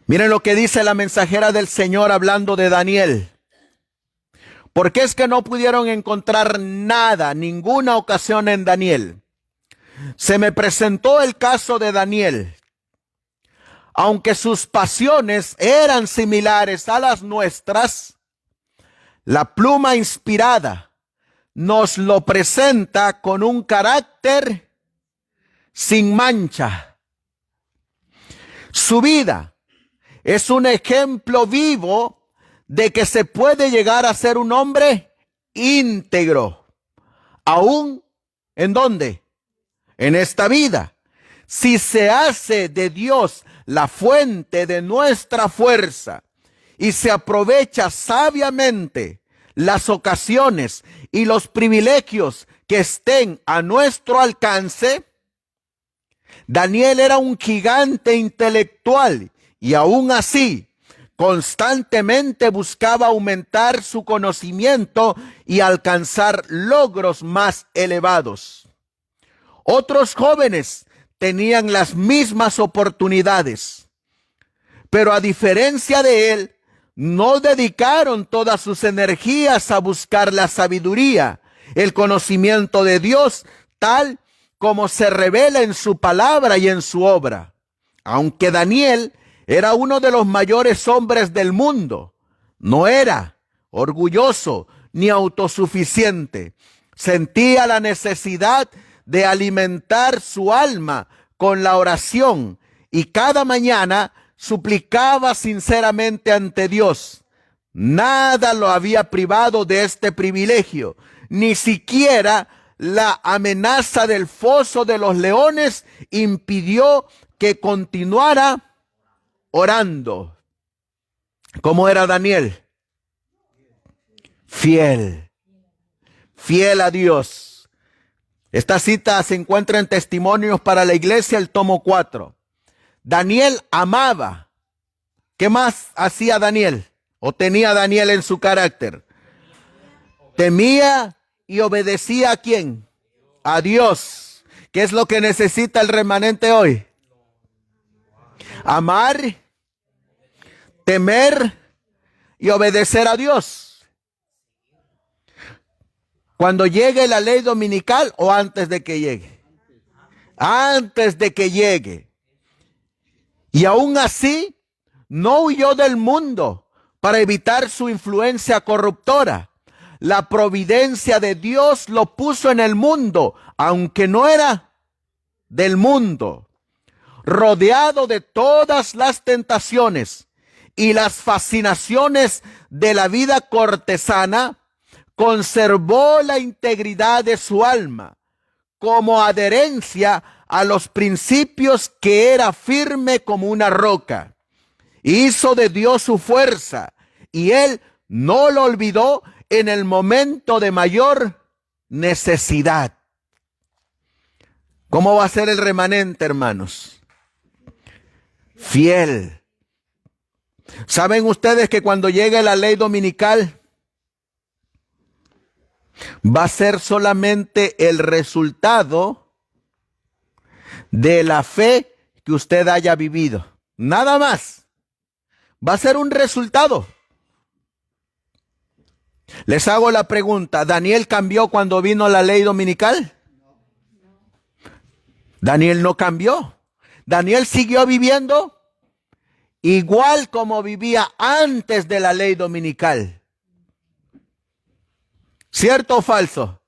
Miren lo que dice la mensajera del Señor hablando de Daniel. ¿Por qué es que no pudieron encontrar nada, ninguna ocasión en Daniel? Se me presentó el caso de Daniel. Aunque sus pasiones eran similares a las nuestras, la pluma inspirada nos lo presenta con un carácter sin mancha. Su vida es un ejemplo vivo de que se puede llegar a ser un hombre íntegro. ¿Aún en dónde? En esta vida. Si se hace de Dios la fuente de nuestra fuerza y se aprovecha sabiamente las ocasiones y los privilegios que estén a nuestro alcance, Daniel era un gigante intelectual y aún así constantemente buscaba aumentar su conocimiento y alcanzar logros más elevados. Otros jóvenes tenían las mismas oportunidades, pero a diferencia de él, no dedicaron todas sus energías a buscar la sabiduría, el conocimiento de Dios, tal como se revela en su palabra y en su obra. Aunque Daniel era uno de los mayores hombres del mundo, no era orgulloso ni autosuficiente. Sentía la necesidad de alimentar su alma con la oración y cada mañana suplicaba sinceramente ante Dios. Nada lo había privado de este privilegio, ni siquiera la amenaza del foso de los leones impidió que continuara orando. ¿Cómo era Daniel? Fiel. Fiel a Dios. Esta cita se encuentra en Testimonios para la Iglesia, el tomo 4. Daniel amaba. ¿Qué más hacía Daniel? ¿O tenía Daniel en su carácter? Temía y obedecía ¿a quién? A Dios. ¿Qué es lo que necesita el remanente hoy? Amar, temer y obedecer a Dios. ¿Cuando llegue la ley dominical o antes de que llegue? Antes de que llegue. Y aún así, no huyó del mundo para evitar su influencia corruptora. La providencia de Dios lo puso en el mundo, aunque no era del mundo. Rodeado de todas las tentaciones y las fascinaciones de la vida cortesana, conservó la integridad de su alma como adherencia a los principios, que era firme como una roca. Hizo de Dios su fuerza y él no lo olvidó en el momento de mayor necesidad. ¿Cómo va a ser el remanente, hermanos? Fiel. ¿Saben ustedes que cuando llegue la ley dominical va a ser solamente el resultado de la fe que usted haya vivido? Nada más. Va a ser un resultado. Les hago la pregunta, ¿Daniel cambió cuando vino la ley dominical? Daniel no cambió. Daniel siguió viviendo igual como vivía antes de la ley dominical. ¿Cierto o falso?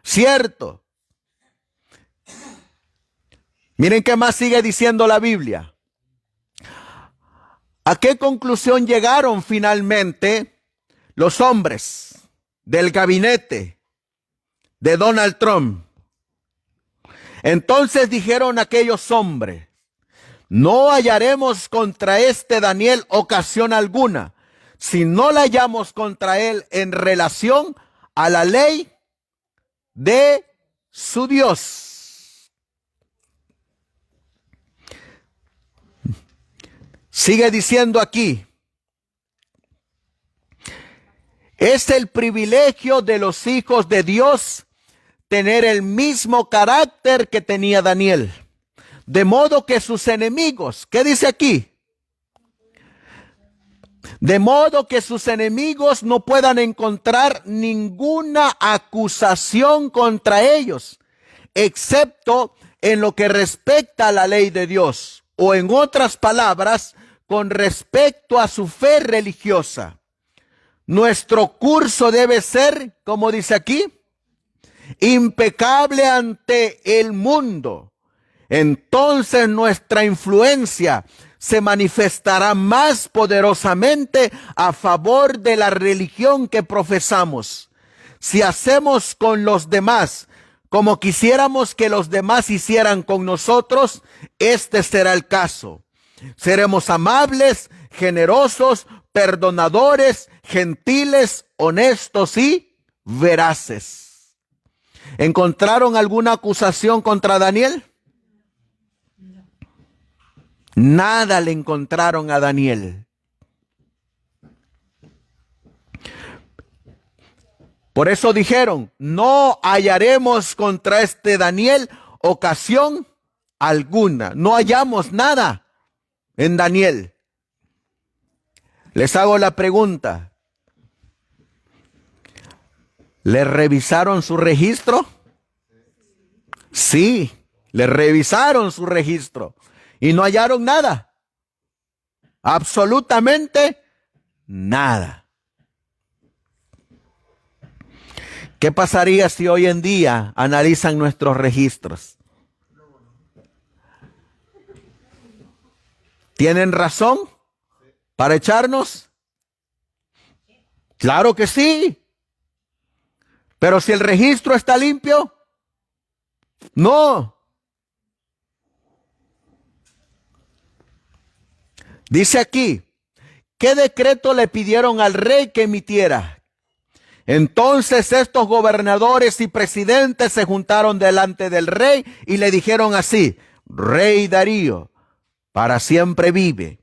Cierto. Miren qué más sigue diciendo la Biblia. ¿A qué conclusión llegaron finalmente los hombres del gabinete de Donald Trump? Entonces dijeron aquellos hombres: no hallaremos contra este Daniel ocasión alguna, si no la hallamos contra él en relación a la ley de su Dios. Sigue diciendo aquí: es el privilegio de los hijos de Dios tener el mismo carácter que tenía Daniel. De modo que sus enemigos, ¿qué dice aquí? De modo que sus enemigos no puedan encontrar ninguna acusación contra ellos, excepto en lo que respecta a la ley de Dios, o en otras palabras, con respecto a su fe religiosa. Nuestro curso debe ser, como dice aquí, impecable ante el mundo. Entonces nuestra influencia se manifestará más poderosamente a favor de la religión que profesamos. Si hacemos con los demás como quisiéramos que los demás hicieran con nosotros, este será el caso. Seremos amables, generosos, perdonadores, gentiles, honestos y veraces. ¿Encontraron alguna acusación contra Daniel? Nada le encontraron a Daniel. Por eso dijeron: no hallaremos contra este Daniel ocasión alguna. No hallamos nada en Daniel. Les hago la pregunta: ¿le revisaron su registro? Sí, le revisaron su registro y no hallaron nada. Absolutamente nada. ¿Qué pasaría si hoy en día analizan nuestros registros? ¿Tienen razón para echarnos? Claro que sí. Pero si el registro está limpio, no. Dice aquí: ¿qué decreto le pidieron al rey que emitiera? Entonces estos gobernadores y presidentes se juntaron delante del rey y le dijeron así: Rey Darío, para siempre vive.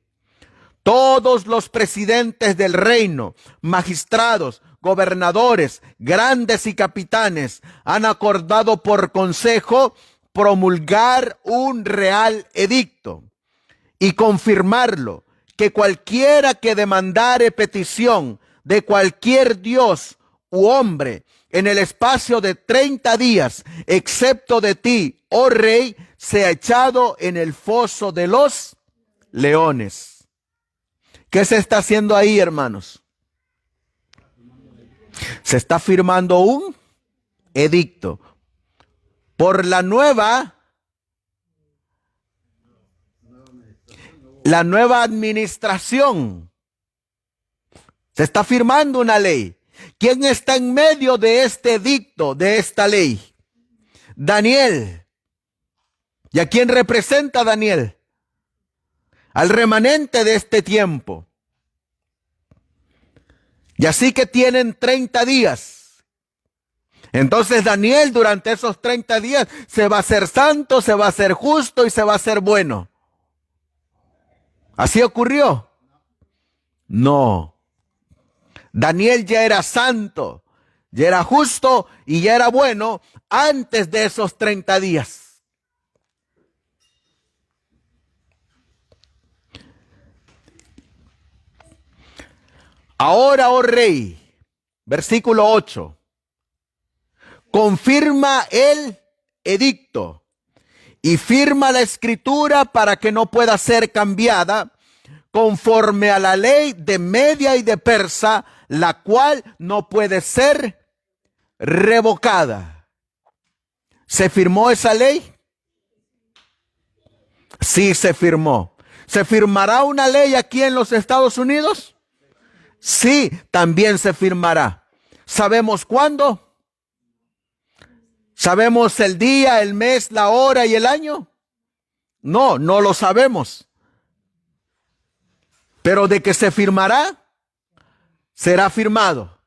Todos los presidentes del reino, magistrados, gobernadores, grandes y capitanes han acordado por consejo promulgar un real edicto y confirmarlo, que cualquiera que demandare petición de cualquier dios u hombre en el espacio de 30 días, excepto de ti, oh rey, sea echado en el foso de los leones. ¿Qué se está haciendo ahí, hermanos? Se está firmando un edicto por la nueva administración. Se está firmando una ley. ¿Quién está en medio de este edicto, de esta ley? Daniel. ¿Y a quién representa Daniel? Al remanente de este tiempo. Y así que tienen 30 días. Entonces Daniel durante esos 30 días se va a hacer santo, se va a hacer justo y se va a hacer bueno. ¿Así ocurrió? No. Daniel ya era santo, ya era justo y ya era bueno antes de esos 30 días. Ahora, oh rey, versículo 8, confirma el edicto y firma la escritura para que no pueda ser cambiada conforme a la ley de Media y de Persa, la cual no puede ser revocada. ¿Se firmó esa ley? Sí, se firmó. ¿Se firmará una ley aquí en los Estados Unidos? Sí, también se firmará. ¿Sabemos cuándo? ¿Sabemos el día, el mes, la hora y el año? No, no lo sabemos. Pero de que se firmará, será firmado.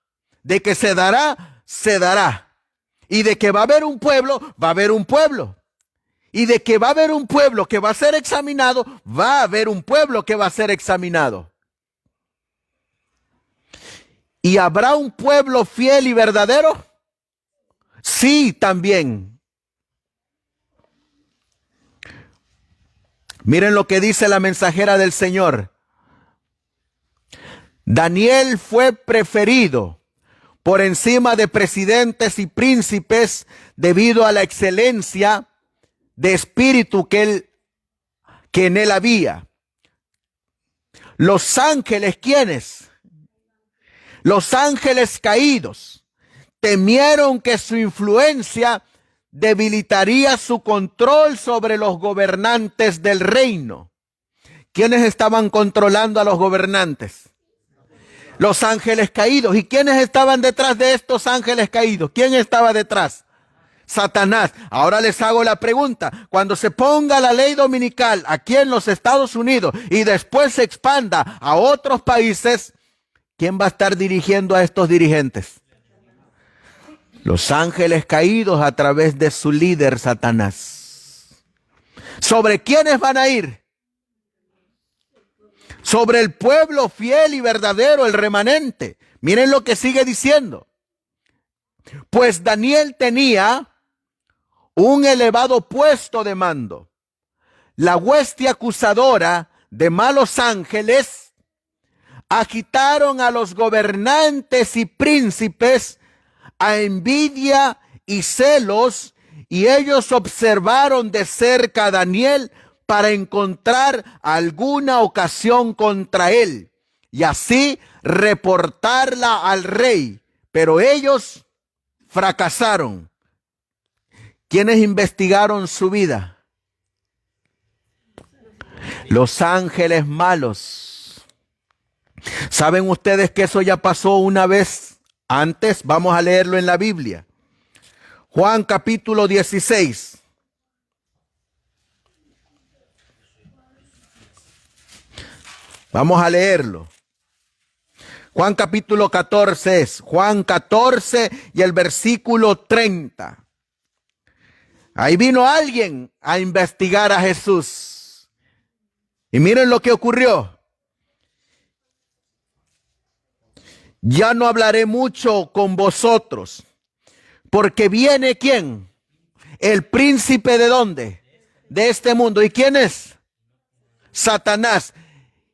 De que se dará, se dará. Y de que va a haber un pueblo, va a haber un pueblo. Y de que va a haber un pueblo que va a ser examinado, va a haber un pueblo que va a ser examinado. ¿Y habrá un pueblo fiel y verdadero? Sí, también. Miren lo que dice la mensajera del Señor. Daniel fue preferido por encima de presidentes y príncipes debido a la excelencia de espíritu que en él había. Los ángeles, ¿quiénes? Los ángeles caídos temieron que su influencia debilitaría su control sobre los gobernantes del reino. ¿Quiénes estaban controlando a los gobernantes? Los ángeles caídos. ¿Y quiénes estaban detrás de estos ángeles caídos? ¿Quién estaba detrás? Satanás. Ahora les hago la pregunta. Cuando se ponga la ley dominical aquí en los Estados Unidos y después se expanda a otros países, ¿quién va a estar dirigiendo a estos dirigentes? Los ángeles caídos a través de su líder, Satanás. ¿Sobre quiénes van a ir? Sobre el pueblo fiel y verdadero, el remanente. Miren lo que sigue diciendo. Pues Daniel tenía un elevado puesto de mando. La hueste acusadora de malos ángeles agitaron a los gobernantes y príncipes a envidia y celos, y ellos observaron de cerca a Daniel para encontrar alguna ocasión contra él y así reportarla al rey, pero ellos fracasaron. ¿Quiénes investigaron su vida? Los ángeles malos. ¿Saben ustedes que eso ya pasó una vez antes? Vamos a leerlo en la Biblia. Juan capítulo 16. Vamos a leerlo. Juan capítulo 14 es. Juan 14 y el versículo 30. Ahí vino alguien a investigar a Jesús. Y miren lo que ocurrió. Ya no hablaré mucho con vosotros, porque viene ¿quién? El príncipe ¿de dónde? De este mundo. ¿Y quién es? Satanás.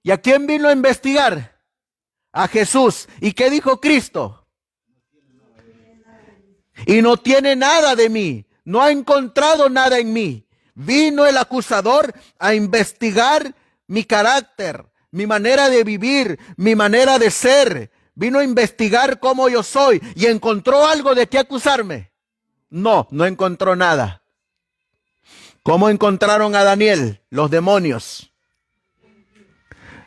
¿Y a quién vino a investigar? A Jesús. ¿Y qué dijo Cristo? y no tiene nada de mí, no ha encontrado nada en mí. Vino el acusador a investigar mi carácter, mi manera de vivir, mi manera de ser. Vino a investigar cómo yo soy y encontró algo de qué acusarme. No, no encontró nada. ¿Cómo encontraron a Daniel? Los demonios.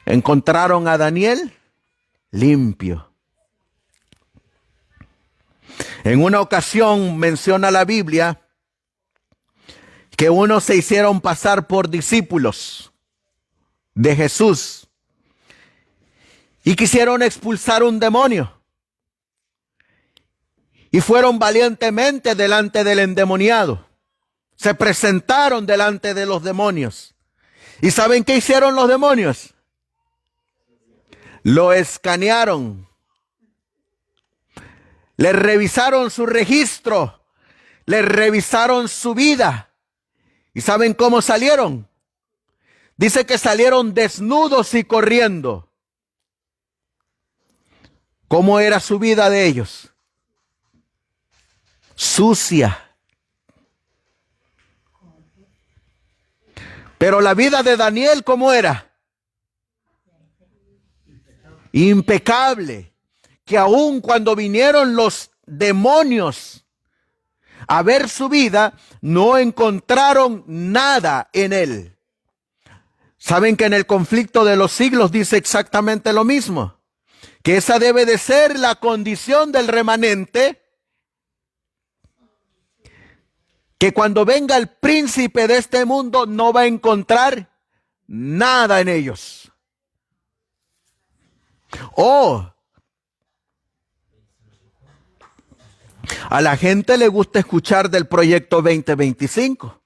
Encontraron a Daniel limpio. En una ocasión menciona la Biblia que unos se hicieron pasar por discípulos de Jesús y quisieron expulsar un demonio. Y fueron valientemente delante del endemoniado. Se presentaron delante de los demonios. ¿Y saben qué hicieron los demonios? Lo escanearon. Le revisaron su registro. Le revisaron su vida. ¿Y saben cómo salieron? Dice que salieron desnudos y corriendo. ¿Cómo era su vida de ellos? Sucia. Pero la vida de Daniel, ¿cómo era? Impecable. Que aun cuando vinieron los demonios a ver su vida, no encontraron nada en él. ¿Saben que en el conflicto de los siglos dice exactamente lo mismo? Que esa debe de ser la condición del remanente. Que cuando venga el príncipe de este mundo no va a encontrar nada en ellos. A la gente le gusta escuchar del proyecto 2025.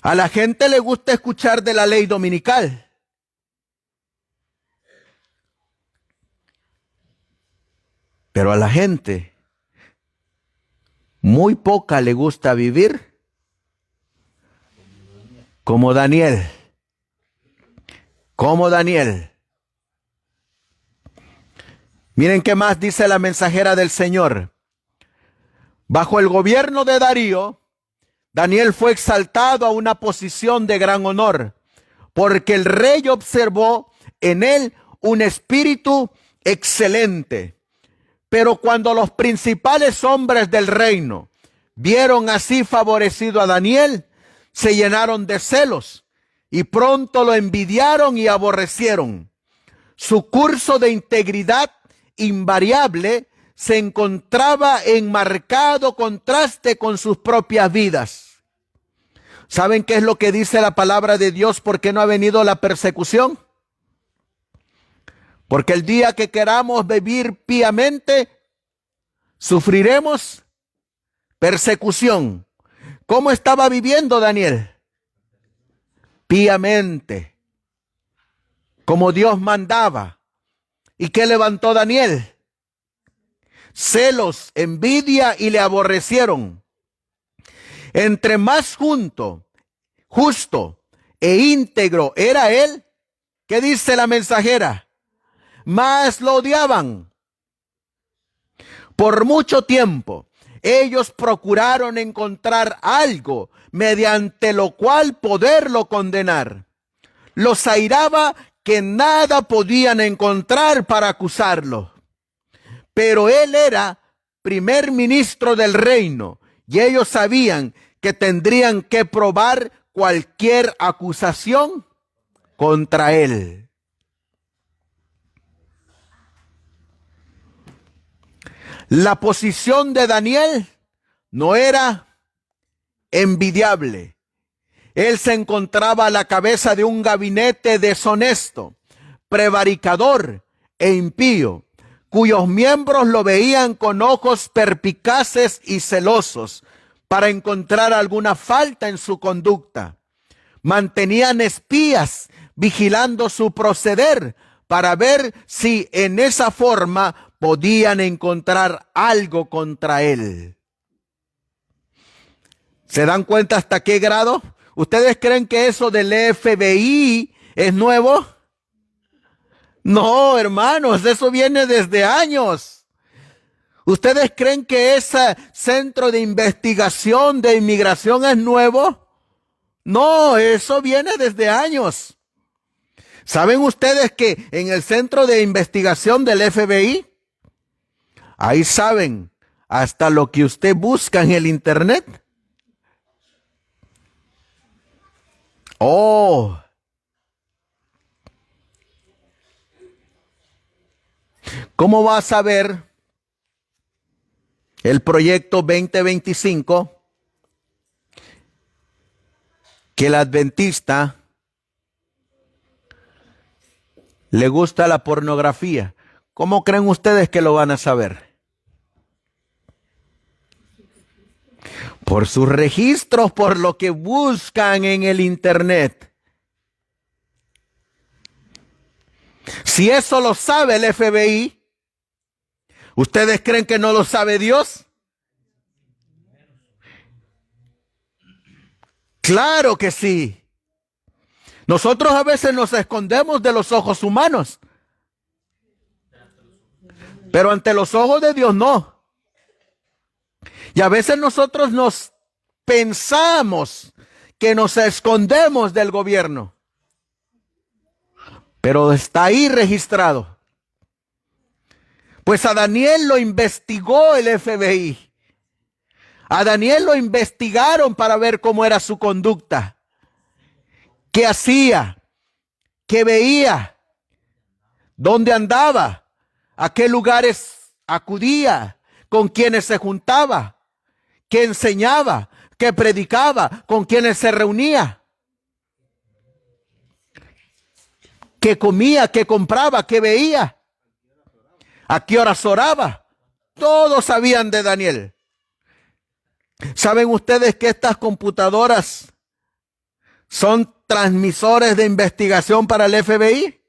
A la gente le gusta escuchar de la ley dominical. Pero a la gente muy poca le gusta vivir como Daniel. Como Daniel. Miren qué más dice la mensajera del Señor. Bajo el gobierno de Darío, Daniel fue exaltado a una posición de gran honor, porque el rey observó en él un espíritu excelente. Pero cuando los principales hombres del reino vieron así favorecido a Daniel, se llenaron de celos y pronto lo envidiaron y aborrecieron. Su curso de integridad invariable se encontraba en marcado contraste con sus propias vidas. ¿Saben qué es lo que dice la palabra de Dios? ¿Por qué no ha venido la persecución? Porque el día que queramos vivir piamente, sufriremos persecución. ¿Cómo estaba viviendo Daniel? Piamente, como Dios mandaba. ¿Y qué levantó Daniel? Celos, envidia, y le aborrecieron. Entre más justo e íntegro era él, ¿qué dice la mensajera? Más lo odiaban. Por mucho tiempo, ellos procuraron encontrar algo mediante lo cual poderlo condenar. Los airaba que nada podían encontrar para acusarlo. Pero él era primer ministro del reino y ellos sabían que tendrían que probar cualquier acusación contra él. La posición de Daniel no era envidiable. Él se encontraba a la cabeza de un gabinete deshonesto, prevaricador e impío, cuyos miembros lo veían con ojos perspicaces y celosos para encontrar alguna falta en su conducta. Mantenían espías vigilando su proceder para ver si en esa forma podían encontrar algo contra él. ¿Se dan cuenta hasta qué grado? ¿Ustedes creen que eso del FBI es nuevo? No, hermanos, eso viene desde años. ¿Ustedes creen que ese centro de investigación de inmigración es nuevo? No, eso viene desde años. ¿Saben ustedes que en el centro de investigación del FBI, ahí saben hasta lo que usted busca en el internet? Oh, ¿cómo va a saber el proyecto 2025 que el adventista le gusta la pornografía? ¿Cómo creen ustedes que lo van a saber? Por sus registros, por lo que buscan en el internet. Si eso lo sabe el FBI, ¿ustedes creen que no lo sabe Dios? Claro que sí. Nosotros a veces nos escondemos de los ojos humanos, pero ante los ojos de Dios no. Y a veces nosotros nos pensamos que nos escondemos del gobierno, pero está ahí registrado. Pues a Daniel lo investigó el FBI. A Daniel lo investigaron para ver cómo era su conducta, qué hacía, qué veía, dónde andaba, a qué lugares acudía, con quiénes se juntaba, qué enseñaba, qué predicaba, con quiénes se reunía, qué comía, qué compraba, qué veía, a qué horas oraba. Todos sabían de Daniel. ¿Saben ustedes que estas computadoras son transmisores de investigación para el FBI?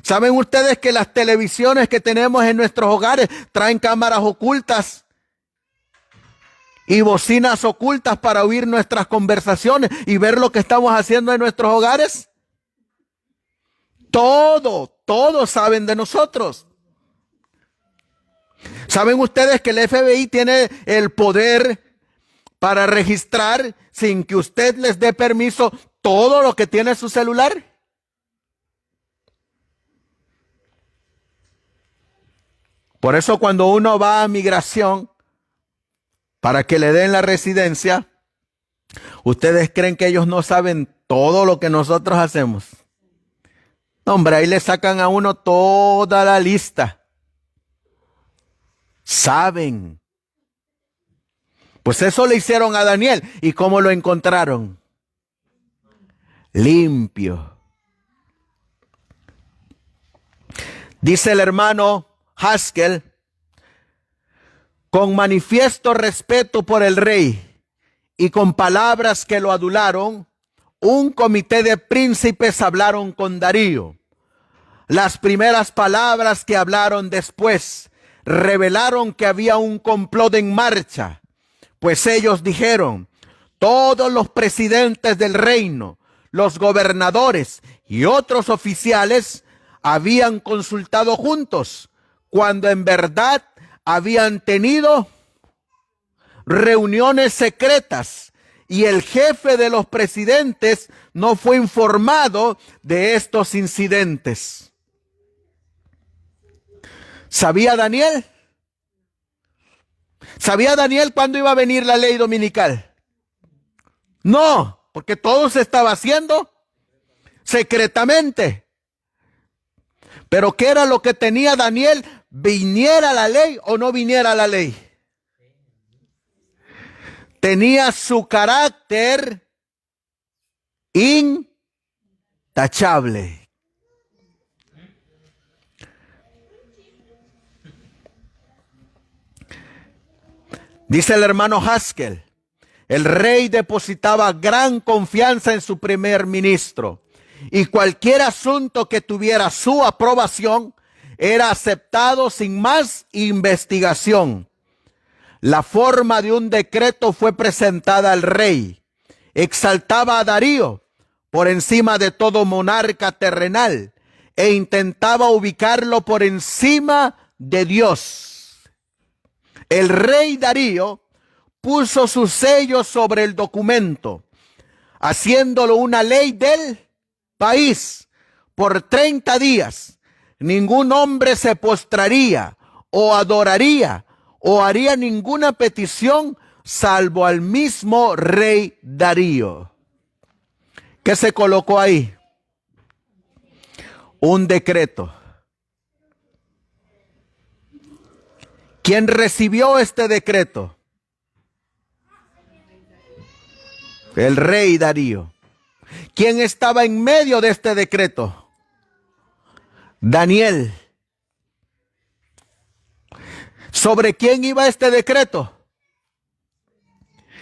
¿Saben ustedes que las televisiones que tenemos en nuestros hogares traen cámaras ocultas y bocinas ocultas para oír nuestras conversaciones y ver lo que estamos haciendo en nuestros hogares? Todos saben de nosotros. ¿Saben ustedes que el FBI tiene el poder para registrar sin que usted les dé permiso todo lo que tiene su celular? Por eso cuando uno va a migración para que le den la residencia, ¿ustedes creen que ellos no saben todo lo que nosotros hacemos? No, hombre, ahí le sacan a uno toda la lista. Saben. Pues eso le hicieron a Daniel. ¿Y cómo lo encontraron? Limpio. Dice el hermano Haskell: con manifiesto respeto por el rey y con palabras que lo adularon, un comité de príncipes hablaron con Darío. Las primeras palabras que hablaron después revelaron que había un complot en marcha, pues ellos dijeron: todos los presidentes del reino, los gobernadores y otros oficiales habían consultado juntos, cuando en verdad habían tenido reuniones secretas, y el jefe de los presidentes no fue informado de estos incidentes. ¿Sabía Daniel? ¿Sabía Daniel cuándo iba a venir la ley dominical? No, porque todo se estaba haciendo secretamente. Pero ¿qué era lo que tenía Daniel? ¿Viniera la ley o no viniera la ley? Tenía su carácter intachable. Dice el hermano Haskell: el rey depositaba gran confianza en su primer ministro, y cualquier asunto que tuviera su aprobación era aceptado sin más investigación. La forma de un decreto fue presentada al rey. Exaltaba a Darío por encima de todo monarca terrenal e intentaba ubicarlo por encima de Dios. El rey Darío puso su sello sobre el documento, haciéndolo una ley del país. Por 30 días, ningún hombre se postraría o adoraría o haría ninguna petición salvo al mismo rey Darío. ¿Qué se colocó ahí? Un decreto. ¿Quién recibió este decreto? El rey Darío. ¿Quién estaba en medio de este decreto? Daniel. ¿Sobre quién iba este decreto?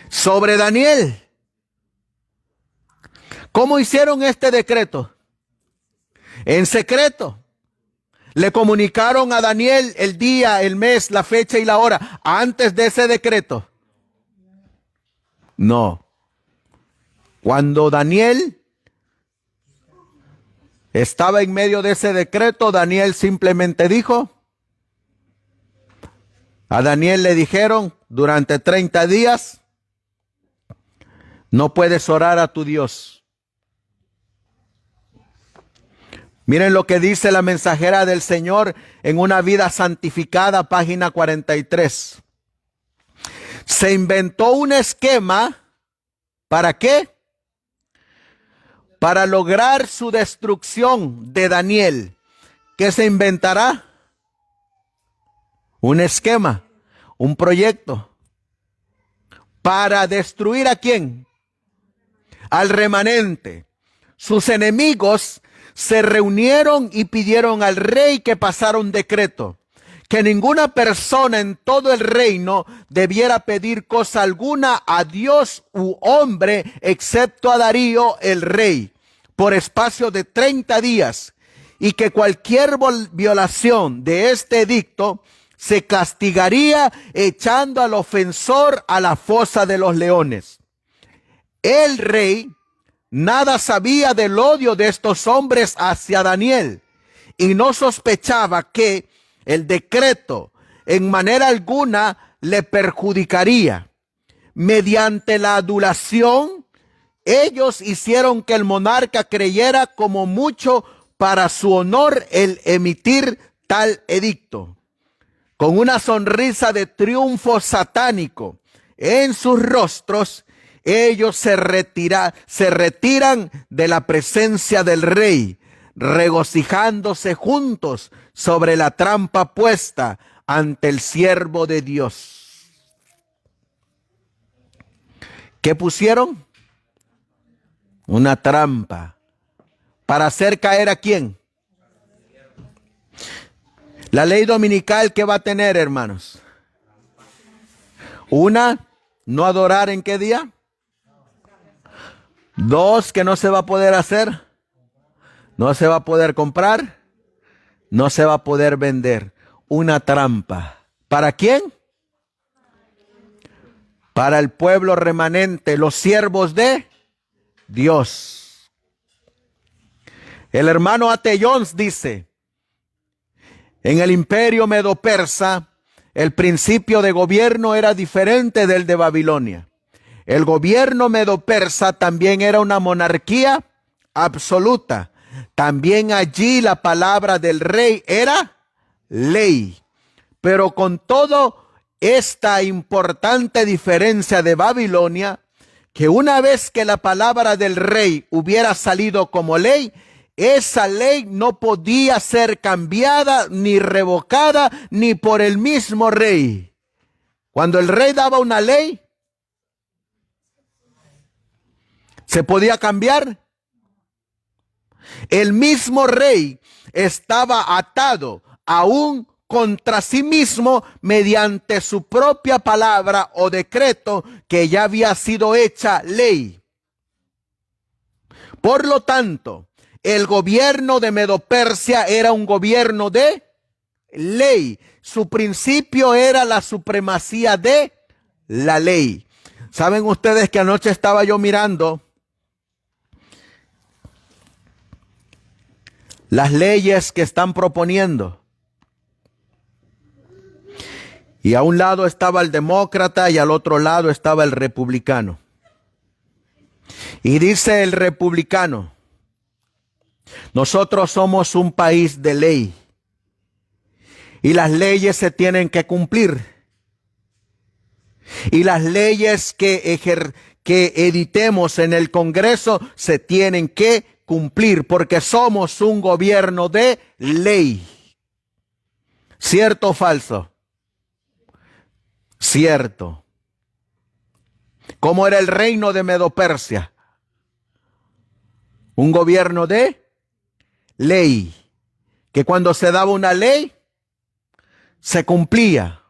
Sobre Daniel. ¿Cómo hicieron este decreto? En secreto. Le comunicaron a Daniel el día, el mes, la fecha y la hora antes de ese decreto. No. Cuando Daniel estaba en medio de ese decreto, Daniel simplemente dijo, a Daniel le dijeron, durante 30 días, no puedes orar a tu Dios. Miren lo que dice la mensajera del Señor en Una vida santificada, página 43. Se inventó un esquema, ¿para qué? Para lograr su destrucción de Daniel. ¿Qué se inventará? Un esquema, un proyecto. ¿Para destruir a quién? Al remanente. Sus enemigos se reunieron y pidieron al rey que pasara un decreto, que ninguna persona en todo el reino debiera pedir cosa alguna a Dios u hombre, excepto a Darío el rey, por espacio de 30 días, y que cualquier violación de este edicto se castigaría echando al ofensor a la fosa de los leones. El rey nada sabía del odio de estos hombres hacia Daniel y no sospechaba que el decreto en manera alguna le perjudicaría. Mediante la adulación, ellos hicieron que el monarca creyera como mucho para su honor el emitir tal edicto. Con una sonrisa de triunfo satánico en sus rostros, ellos se retiran de la presencia del rey, regocijándose juntos sobre la trampa puesta ante el siervo de Dios. ¿Qué pusieron? Una trampa. ¿Para hacer caer a quién? La ley dominical, ¿qué va a tener, hermanos? Una, no adorar ¿en qué día? 2, que no se va a poder hacer. No se va a poder comprar. No se va a poder vender. Una trampa. ¿Para quién? Para el pueblo remanente, los siervos de Dios. El hermano A.T. Jones dice, en el imperio medo-persa, el principio de gobierno era diferente del de Babilonia. El gobierno medo-persa también era una monarquía absoluta. También allí la palabra del rey era ley. Pero con todo esta importante diferencia de Babilonia, que una vez que la palabra del rey hubiera salido como ley, esa ley no podía ser cambiada ni revocada ni por el mismo rey. Cuando el rey daba una ley, ¿se podía cambiar? El mismo rey estaba atado aún contra sí mismo mediante su propia palabra o decreto que ya había sido hecha ley. Por lo tanto, el gobierno de Medo-Persia era un gobierno de ley. Su principio era la supremacía de la ley. ¿Saben ustedes que anoche estaba yo mirando las leyes que están proponiendo? Y a un lado estaba el demócrata y al otro lado estaba el republicano. Y dice el republicano: nosotros somos un país de ley y las leyes se tienen que cumplir. Y las leyes que editemos en el Congreso se tienen que cumplir porque somos un gobierno de ley. ¿Cierto o falso? Cierto. ¿Cómo era el reino de Medo-Persia? Un gobierno de ley, que cuando se daba una ley, se cumplía.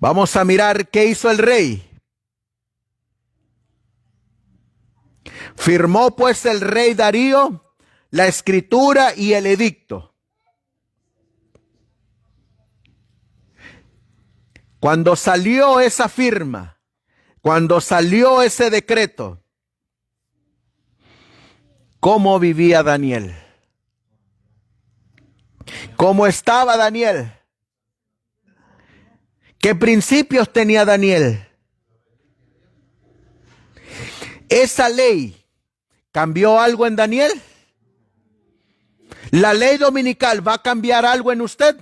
Vamos a mirar qué hizo el rey. Firmó pues el rey Darío la escritura y el edicto. Cuando salió esa firma, cuando salió ese decreto, ¿cómo vivía Daniel? ¿Cómo estaba Daniel? ¿Qué principios tenía Daniel? ¿Esa ley cambió algo en Daniel? ¿La ley dominical va a cambiar algo en usted?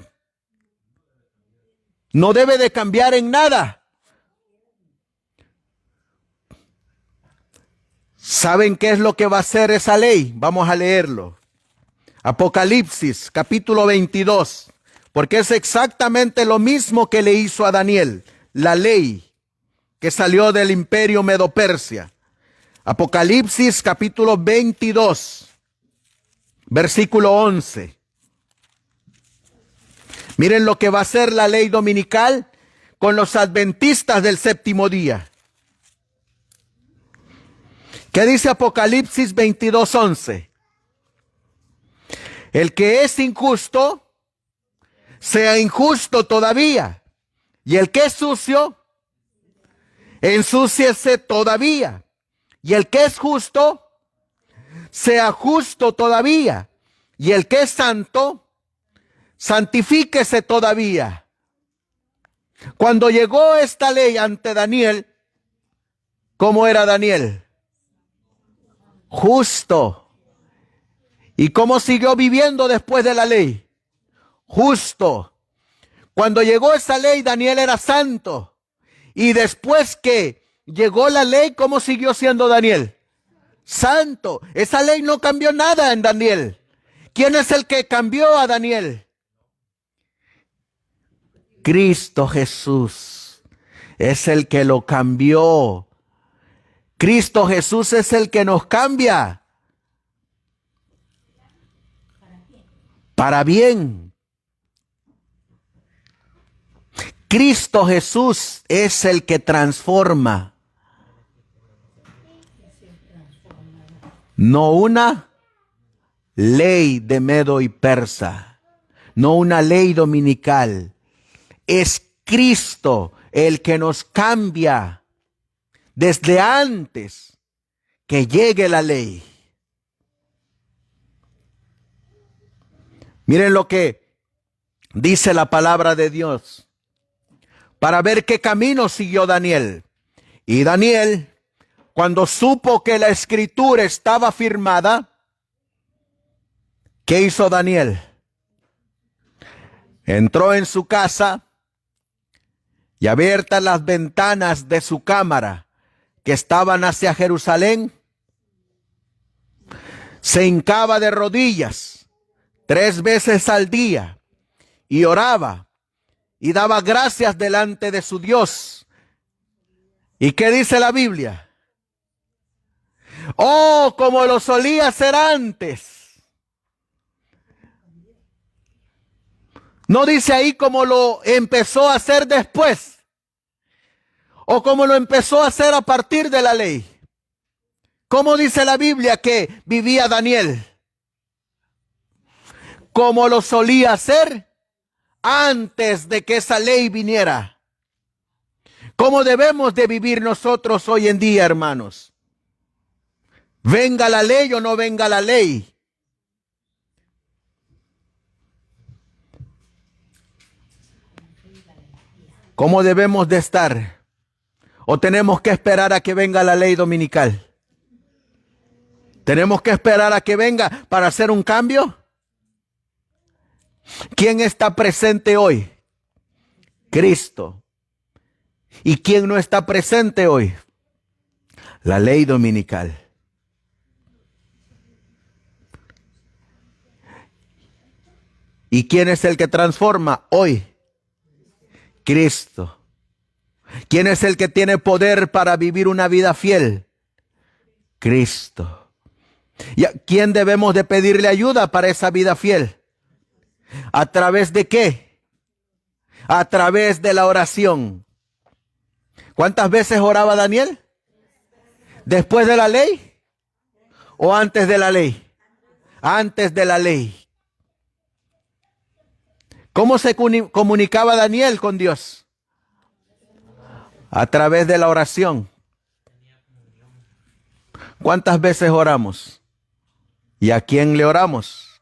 No debe de cambiar en nada. ¿Saben qué es lo que va a hacer esa ley? Vamos a leerlo. Apocalipsis, capítulo 22. Porque es exactamente lo mismo que le hizo a Daniel, la ley que salió del imperio Medo-Persia. Apocalipsis, capítulo 22, versículo 11. Miren lo que va a hacer la ley dominical con los adventistas del séptimo día. ¿Qué dice Apocalipsis 22, 11? El que es injusto, sea injusto todavía. Y el que es sucio, ensúciese todavía. Y el que es justo, sea justo todavía. Y el que es santo, santifíquese todavía. Cuando llegó esta ley ante Daniel, ¿cómo era Daniel? Justo. ¿Y cómo siguió viviendo después de la ley? Justo. Cuando llegó esa ley, Daniel era santo. Y después que llegó la ley, ¿cómo siguió siendo Daniel? Santo. Esa ley no cambió nada en Daniel. ¿Quién es el que cambió a Daniel? Cristo Jesús es el que lo cambió. Cristo Jesús es el que nos cambia. Para bien. Cristo Jesús es el que transforma. No una ley de Medo y Persa, no una ley dominical. Es Cristo el que nos cambia desde antes que llegue la ley. Miren lo que dice la palabra de Dios para ver qué camino siguió Daniel. Y Daniel, cuando supo que la escritura estaba firmada, ¿qué hizo Daniel? Entró en su casa y abiertas las ventanas de su cámara que estaban hacia Jerusalén, se hincaba de rodillas 3 veces al día y oraba y daba gracias delante de su Dios. ¿Y qué dice la Biblia? Oh, como lo solía hacer antes. No dice ahí cómo lo empezó a hacer después, o cómo lo empezó a hacer a partir de la ley. ¿Cómo dice la Biblia que vivía Daniel? Como lo solía hacer antes de que esa ley viniera. ¿Cómo debemos de vivir nosotros hoy en día, hermanos? Venga la ley o no venga la ley. ¿Cómo debemos de estar? ¿O tenemos que esperar a que venga la ley dominical? ¿Tenemos que esperar a que venga para hacer un cambio? ¿Quién está presente hoy? Cristo. ¿Y quién no está presente hoy? La ley dominical. ¿Y quién es el que transforma hoy? Cristo. ¿Quién es el que tiene poder para vivir una vida fiel? Cristo. ¿Y a quién debemos de pedirle ayuda para esa vida fiel? ¿A través de qué? A través de la oración. ¿Cuántas veces oraba Daniel? ¿Después de la ley? ¿O antes de la ley? Antes de la ley. ¿Cómo se comunicaba Daniel con Dios? A través de la oración. ¿Cuántas veces oramos? ¿Y a quién le oramos?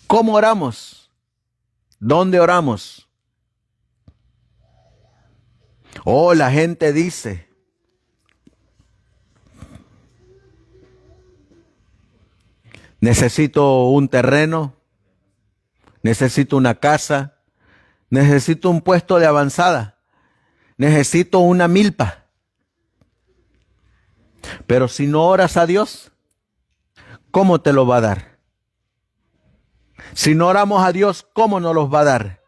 ¿Cómo oramos? ¿Dónde oramos? Oh, la gente dice: necesito un terreno, necesito una casa, necesito un puesto de avanzada, necesito una milpa. Pero si no oras a Dios, ¿cómo te lo va a dar? Si no oramos a Dios, ¿cómo nos los va a dar?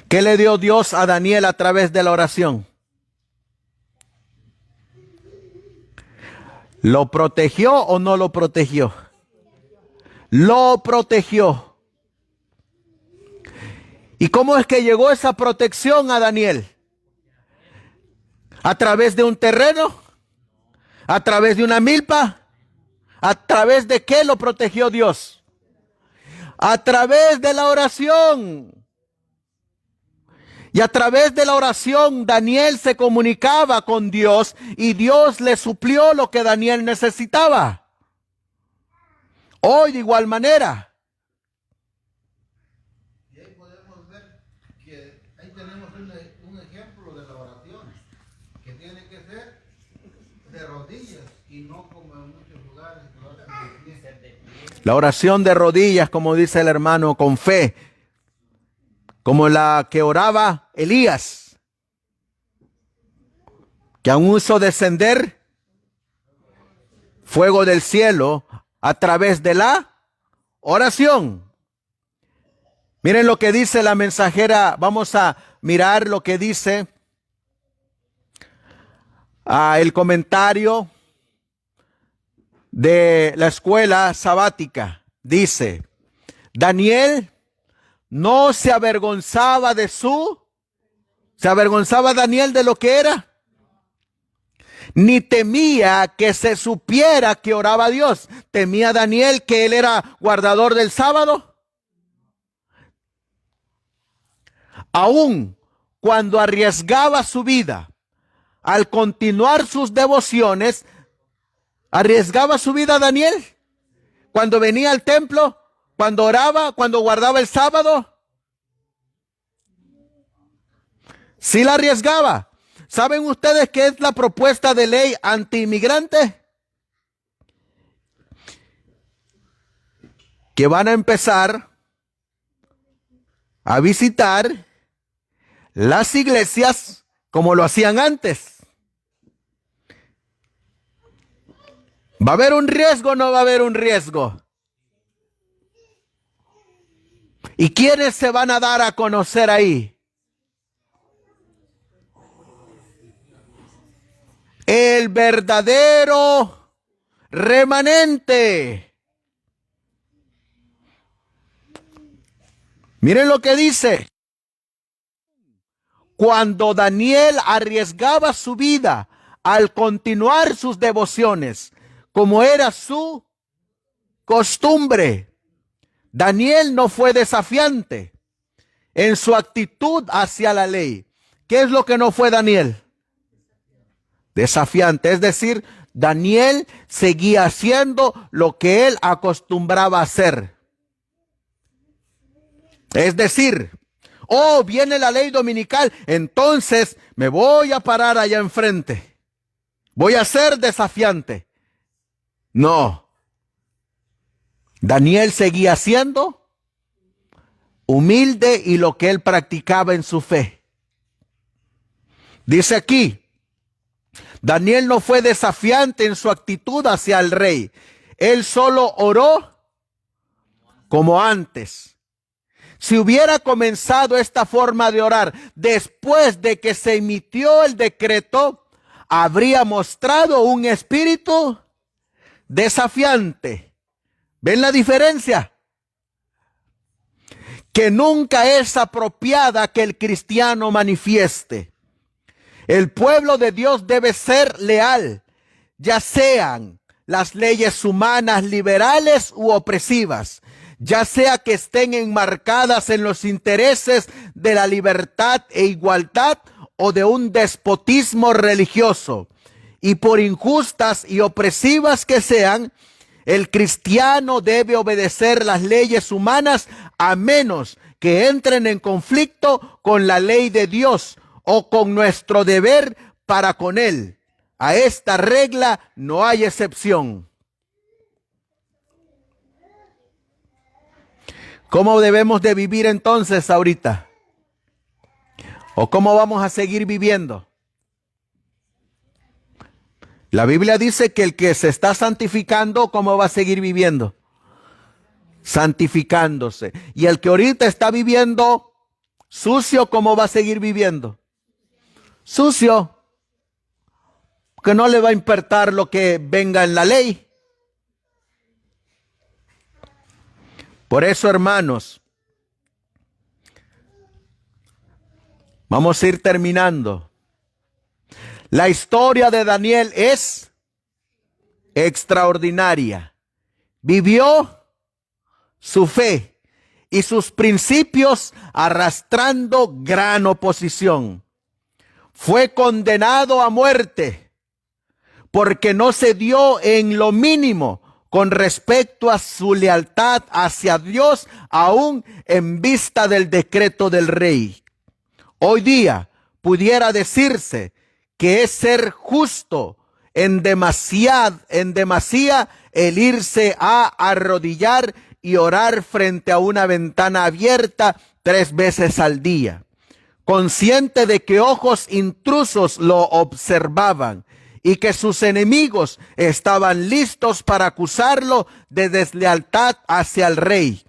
¿Qué le dio Dios a Daniel a través de la oración? ¿Lo protegió o no lo protegió? Lo protegió. ¿Y cómo es que llegó esa protección a Daniel? ¿A través de un terreno? ¿A través de una milpa? ¿A través de qué lo protegió Dios? A través de la oración. Y a través de la oración Daniel se comunicaba con Dios y Dios le suplió lo que Daniel necesitaba. Hoy de igual manera. Y ahí podemos ver que ahí tenemos un ejemplo de la oración, que tiene que ser de rodillas y no como en muchos lugares que lo hacen de pie. La oración de rodillas, como dice el hermano, con fe, como la que oraba Elías, que aún hizo descender fuego del cielo a través de la oración. Miren lo que dice la mensajera. Vamos a mirar lo que dice el comentario de la escuela sabática. Dice: Daniel no se avergonzaba de ¿se avergonzaba Daniel de lo que era? Ni temía que se supiera que oraba a Dios. ¿Temía Daniel que él era guardador del sábado? Aún cuando arriesgaba su vida al continuar sus devociones, ¿arriesgaba su vida Daniel? Cuando venía al templo, cuando oraba, cuando guardaba el sábado, sí la arriesgaba. ¿Saben ustedes qué es la propuesta de ley anti-inmigrante? Que van a empezar a visitar las iglesias como lo hacían antes. ¿Va a haber un riesgo o no va a haber un riesgo? ¿Y quiénes se van a dar a conocer ahí? El verdadero remanente. Miren lo que dice. Cuando Daniel arriesgaba su vida al continuar sus devociones, como era su costumbre, Daniel no fue desafiante en su actitud hacia la ley. ¿Qué es lo que no fue Daniel? Desafiante. Es decir, Daniel seguía haciendo lo que él acostumbraba a hacer. Es decir, oh, viene la ley dominical, entonces me voy a parar allá enfrente. Voy a ser desafiante. No. Daniel seguía siendo humilde y lo que él practicaba en su fe. Dice aquí, Daniel no fue desafiante en su actitud hacia el rey. Él solo oró como antes. Si hubiera comenzado esta forma de orar después de que se emitió el decreto, habría mostrado un espíritu desafiante. ¿Ven la diferencia? Que nunca es apropiada que el cristiano manifieste. El pueblo de Dios debe ser leal, ya sean las leyes humanas liberales u opresivas, ya sea que estén enmarcadas en los intereses de la libertad e igualdad o de un despotismo religioso. Y por injustas y opresivas que sean, el cristiano debe obedecer las leyes humanas a menos que entren en conflicto con la ley de Dios o con nuestro deber para con él. A esta regla no hay excepción. ¿Cómo debemos de vivir entonces ahorita? ¿O cómo vamos a seguir viviendo? La Biblia dice que el que se está santificando, ¿cómo va a seguir viviendo? Santificándose. Y el que ahorita está viviendo sucio, ¿cómo va a seguir viviendo? Sucio. Que no le va a importar lo que venga en la ley. Por eso, hermanos, vamos a ir terminando. La historia de Daniel es extraordinaria. Vivió su fe y sus principios arrastrando gran oposición. Fue condenado a muerte porque no se dio en lo mínimo con respecto a su lealtad hacia Dios, aún en vista del decreto del rey. Hoy día pudiera decirse que es ser justo en demasía el irse a arrodillar y orar frente a una ventana abierta 3 veces al día, consciente de que ojos intrusos lo observaban y que sus enemigos estaban listos para acusarlo de deslealtad hacia el rey.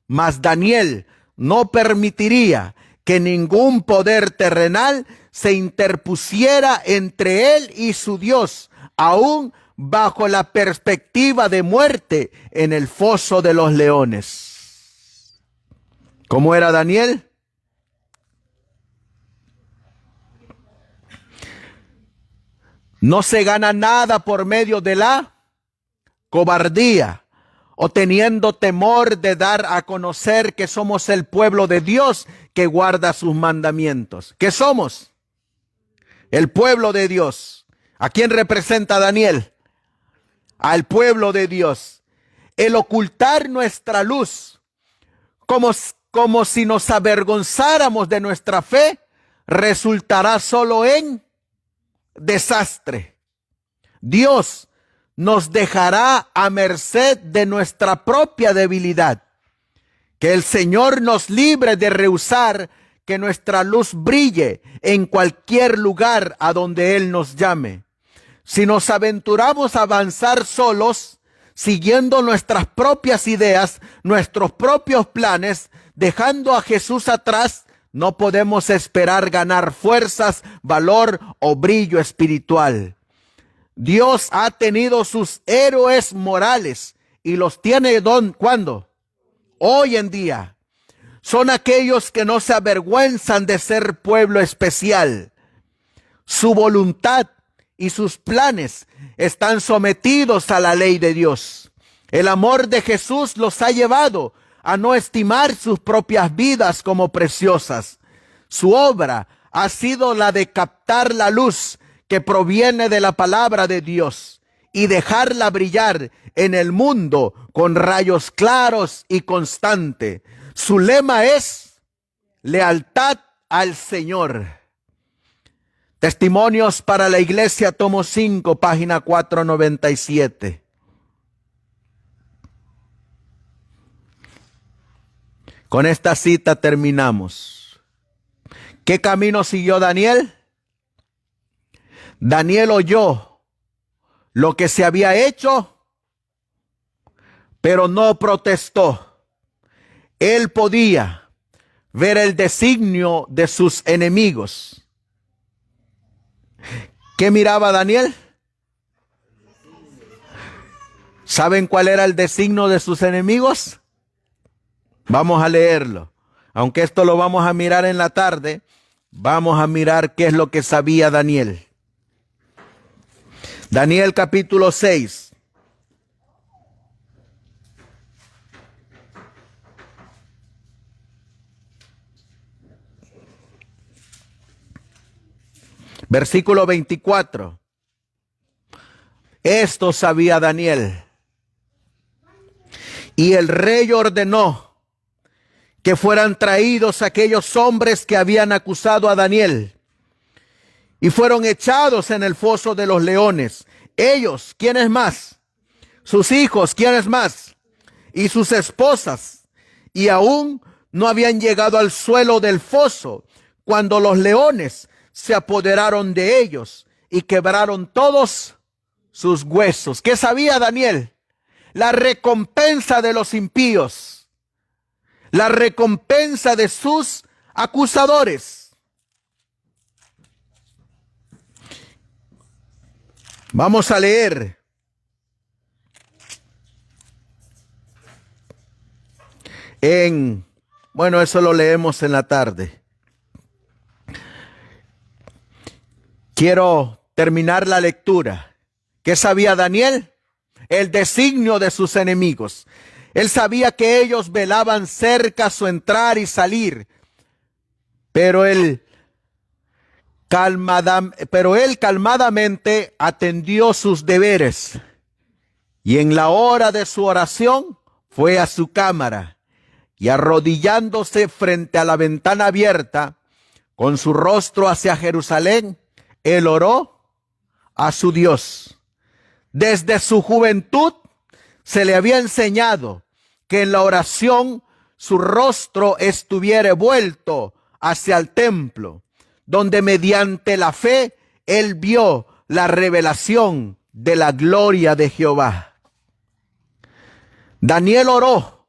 Mas Daniel no permitiría que ningún poder terrenal se interpusiera entre él y su Dios, aún bajo la perspectiva de muerte en el foso de los leones. ¿Cómo era Daniel? No se gana nada por medio de la cobardía o teniendo temor de dar a conocer que somos el pueblo de Dios que guarda sus mandamientos. ¿Qué somos? El pueblo de Dios. ¿A quién representa Daniel? Al pueblo de Dios. El ocultar nuestra luz como si nos avergonzáramos de nuestra fe resultará solo en desastre. Dios nos dejará a merced de nuestra propia debilidad. Que el Señor nos libre de rehusar que nuestra luz brille en cualquier lugar a donde Él nos llame. Si nos aventuramos a avanzar solos, siguiendo nuestras propias ideas, nuestros propios planes, dejando a Jesús atrás, no podemos esperar ganar fuerzas, valor o brillo espiritual. Dios ha tenido sus héroes morales y los tiene ¿cuándo? Hoy en día. Son aquellos que no se avergüenzan de ser pueblo especial. Su voluntad y sus planes están sometidos a la ley de Dios. El amor de Jesús los ha llevado a no estimar sus propias vidas como preciosas. Su obra ha sido la de captar la luz que proviene de la palabra de Dios y dejarla brillar en el mundo con rayos claros y constantes. Su lema es lealtad al Señor. Testimonios para la Iglesia, tomo 5, página 497. Con esta cita terminamos. ¿Qué camino siguió Daniel? Daniel oyó lo que se había hecho, pero no protestó. Él podía ver el designio de sus enemigos. ¿Qué miraba Daniel? ¿Saben cuál era el designio de sus enemigos? Vamos a leerlo. Aunque esto lo vamos a mirar en la tarde, vamos a mirar qué es lo que sabía Daniel. Daniel capítulo 6. Versículo 24. Esto sabía Daniel. Y el rey ordenó que fueran traídos aquellos hombres que habían acusado a Daniel y fueron echados en el foso de los leones. Ellos, ¿quiénes más? Sus hijos, ¿quiénes más? Y sus esposas. Y aún no habían llegado al suelo del foso cuando los leones se apoderaron de ellos y quebraron todos sus huesos. ¿Qué sabía Daniel? La recompensa de los impíos, la recompensa de sus acusadores. Vamos a leer bueno, eso lo leemos en la tarde. Quiero terminar la lectura. ¿Qué sabía Daniel? El designio de sus enemigos. Él sabía que ellos velaban cerca su entrar y salir, pero él calmadamente atendió sus deberes y en la hora de su oración fue a su cámara y arrodillándose frente a la ventana abierta, con su rostro hacia Jerusalén, él oró a su Dios. Desde su juventud se le había enseñado que en la oración su rostro estuviera vuelto hacia el templo, donde mediante la fe él vio la revelación de la gloria de Jehová. Daniel oró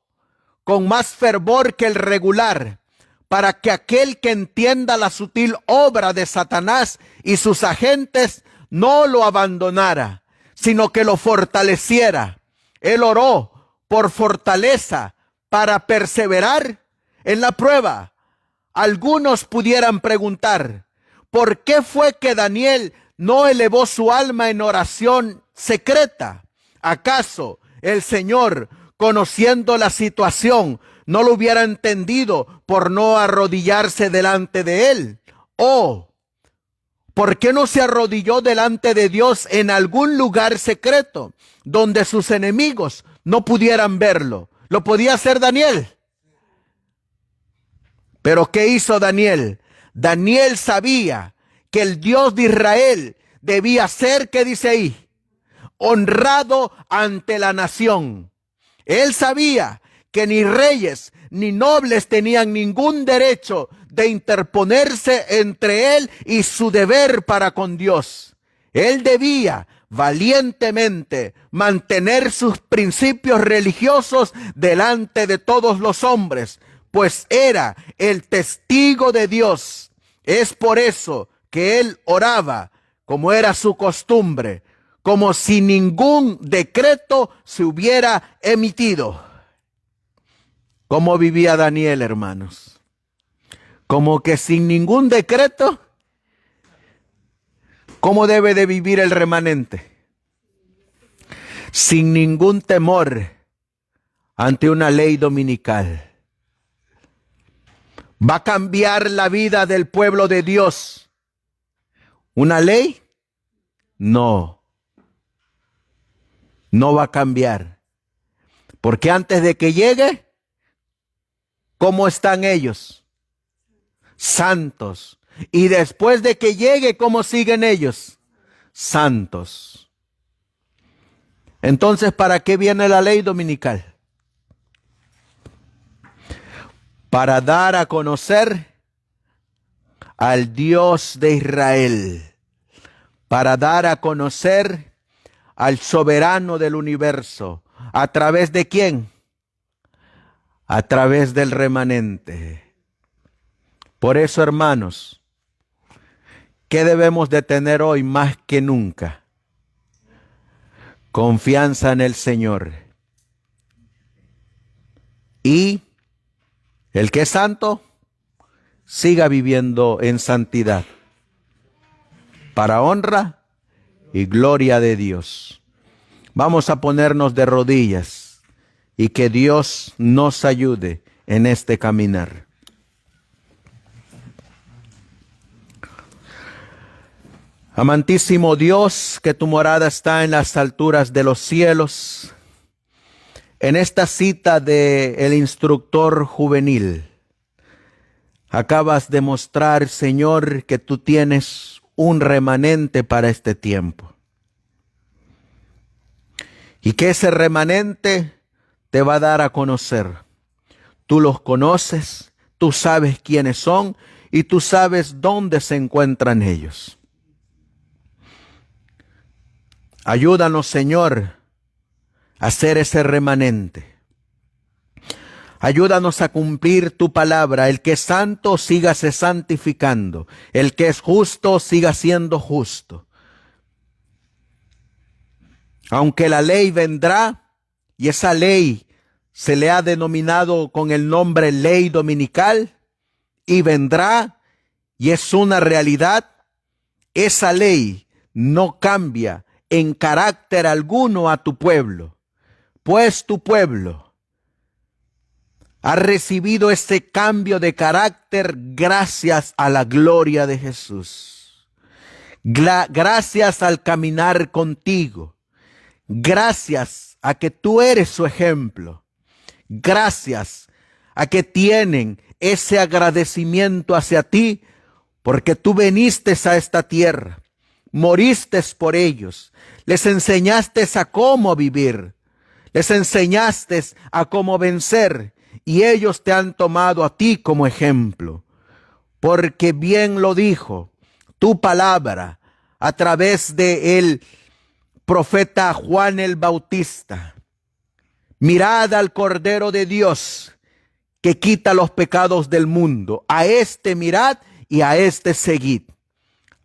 con más fervor que el regular, para que aquel que entienda la sutil obra de Satanás y sus agentes no lo abandonara, sino que lo fortaleciera. Él oró por fortaleza para perseverar en la prueba. Algunos pudieran preguntar, ¿por qué fue que Daniel no elevó su alma en oración secreta? ¿Acaso el Señor, conociendo la situación, no lo hubiera entendido por no arrodillarse delante de él? ¿O por qué no se arrodilló delante de Dios en algún lugar secreto donde sus enemigos no pudieran verlo? ¿Lo podía hacer Daniel? Pero ¿qué hizo Daniel? Daniel sabía que el Dios de Israel debía ser, ¿qué dice ahí? Honrado ante la nación. Él sabía que ni reyes ni nobles tenían ningún derecho de interponerse entre él y su deber para con Dios. Él debía valientemente mantener sus principios religiosos delante de todos los hombres, pues era el testigo de Dios. Es por eso que él oraba, como era su costumbre, como si ningún decreto se hubiera emitido. ¿Cómo vivía Daniel, hermanos? Como que sin ningún decreto. ¿Cómo debe de vivir el remanente? Sin ningún temor ante una ley dominical. ¿Va a cambiar la vida del pueblo de Dios una ley? No. No va a cambiar. Porque antes de que llegue, ¿cómo están ellos? Santos. Y después de que llegue, ¿cómo siguen ellos? Santos. Entonces, ¿para qué viene la ley dominical? Para dar a conocer al Dios de Israel, para dar a conocer al soberano del universo. ¿A través de quién? A través del remanente. Por eso, hermanos, ¿qué debemos de tener hoy más que nunca? Confianza en el Señor. Y el que es santo, siga viviendo en santidad, para honra y gloria de Dios. Vamos a ponernos de rodillas y que Dios nos ayude en este caminar. Amantísimo Dios, que tu morada está en las alturas de los cielos, en esta cita del instructor juvenil, acabas de mostrar, Señor, que tú tienes un remanente para este tiempo. Y que ese remanente te va a dar a conocer. Tú los conoces, tú sabes quiénes son y tú sabes dónde se encuentran ellos. Ayúdanos, Señor, a ser ese remanente. Ayúdanos a cumplir tu palabra. El que es santo, sígase santificando. El que es justo, siga siendo justo. Aunque la ley vendrá, y esa ley se le ha denominado con el nombre ley dominical, y vendrá, y es una realidad, esa ley no cambia en carácter alguno a tu pueblo, pues tu pueblo ha recibido ese cambio de carácter gracias a la gloria de Jesús. Gracias al caminar contigo. Gracias a que tú eres su ejemplo. Gracias a que tienen ese agradecimiento hacia ti, porque tú viniste a esta tierra, moriste por ellos, les enseñaste a cómo vivir, les enseñaste a cómo vencer, y ellos te han tomado a ti como ejemplo. Porque bien lo dijo tu palabra a través de el profeta Juan el Bautista. Mirad al Cordero de Dios que quita los pecados del mundo. A este mirad y a este seguid.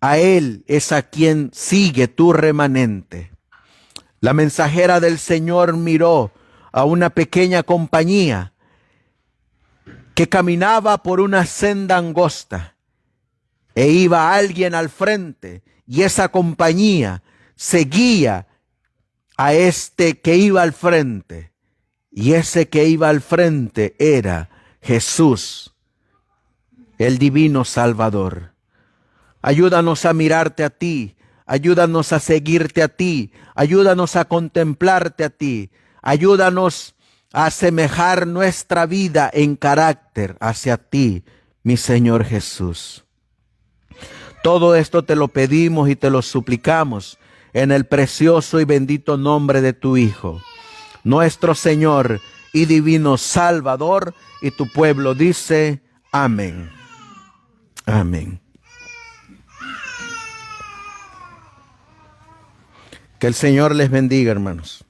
A él es a quien sigue tu remanente. La mensajera del Señor miró a una pequeña compañía que caminaba por una senda angosta, e iba alguien al frente, y esa compañía seguía a este que iba al frente, y ese que iba al frente era Jesús, el divino Salvador. Ayúdanos a mirarte a ti, ayúdanos a seguirte a ti, ayúdanos a contemplarte a ti, ayúdanos a asemejar nuestra vida en carácter hacia ti, mi Señor Jesús. Todo esto te lo pedimos y te lo suplicamos en el precioso y bendito nombre de tu Hijo, nuestro Señor y divino Salvador, y tu pueblo dice, amén. Amén. Que el Señor les bendiga, hermanos.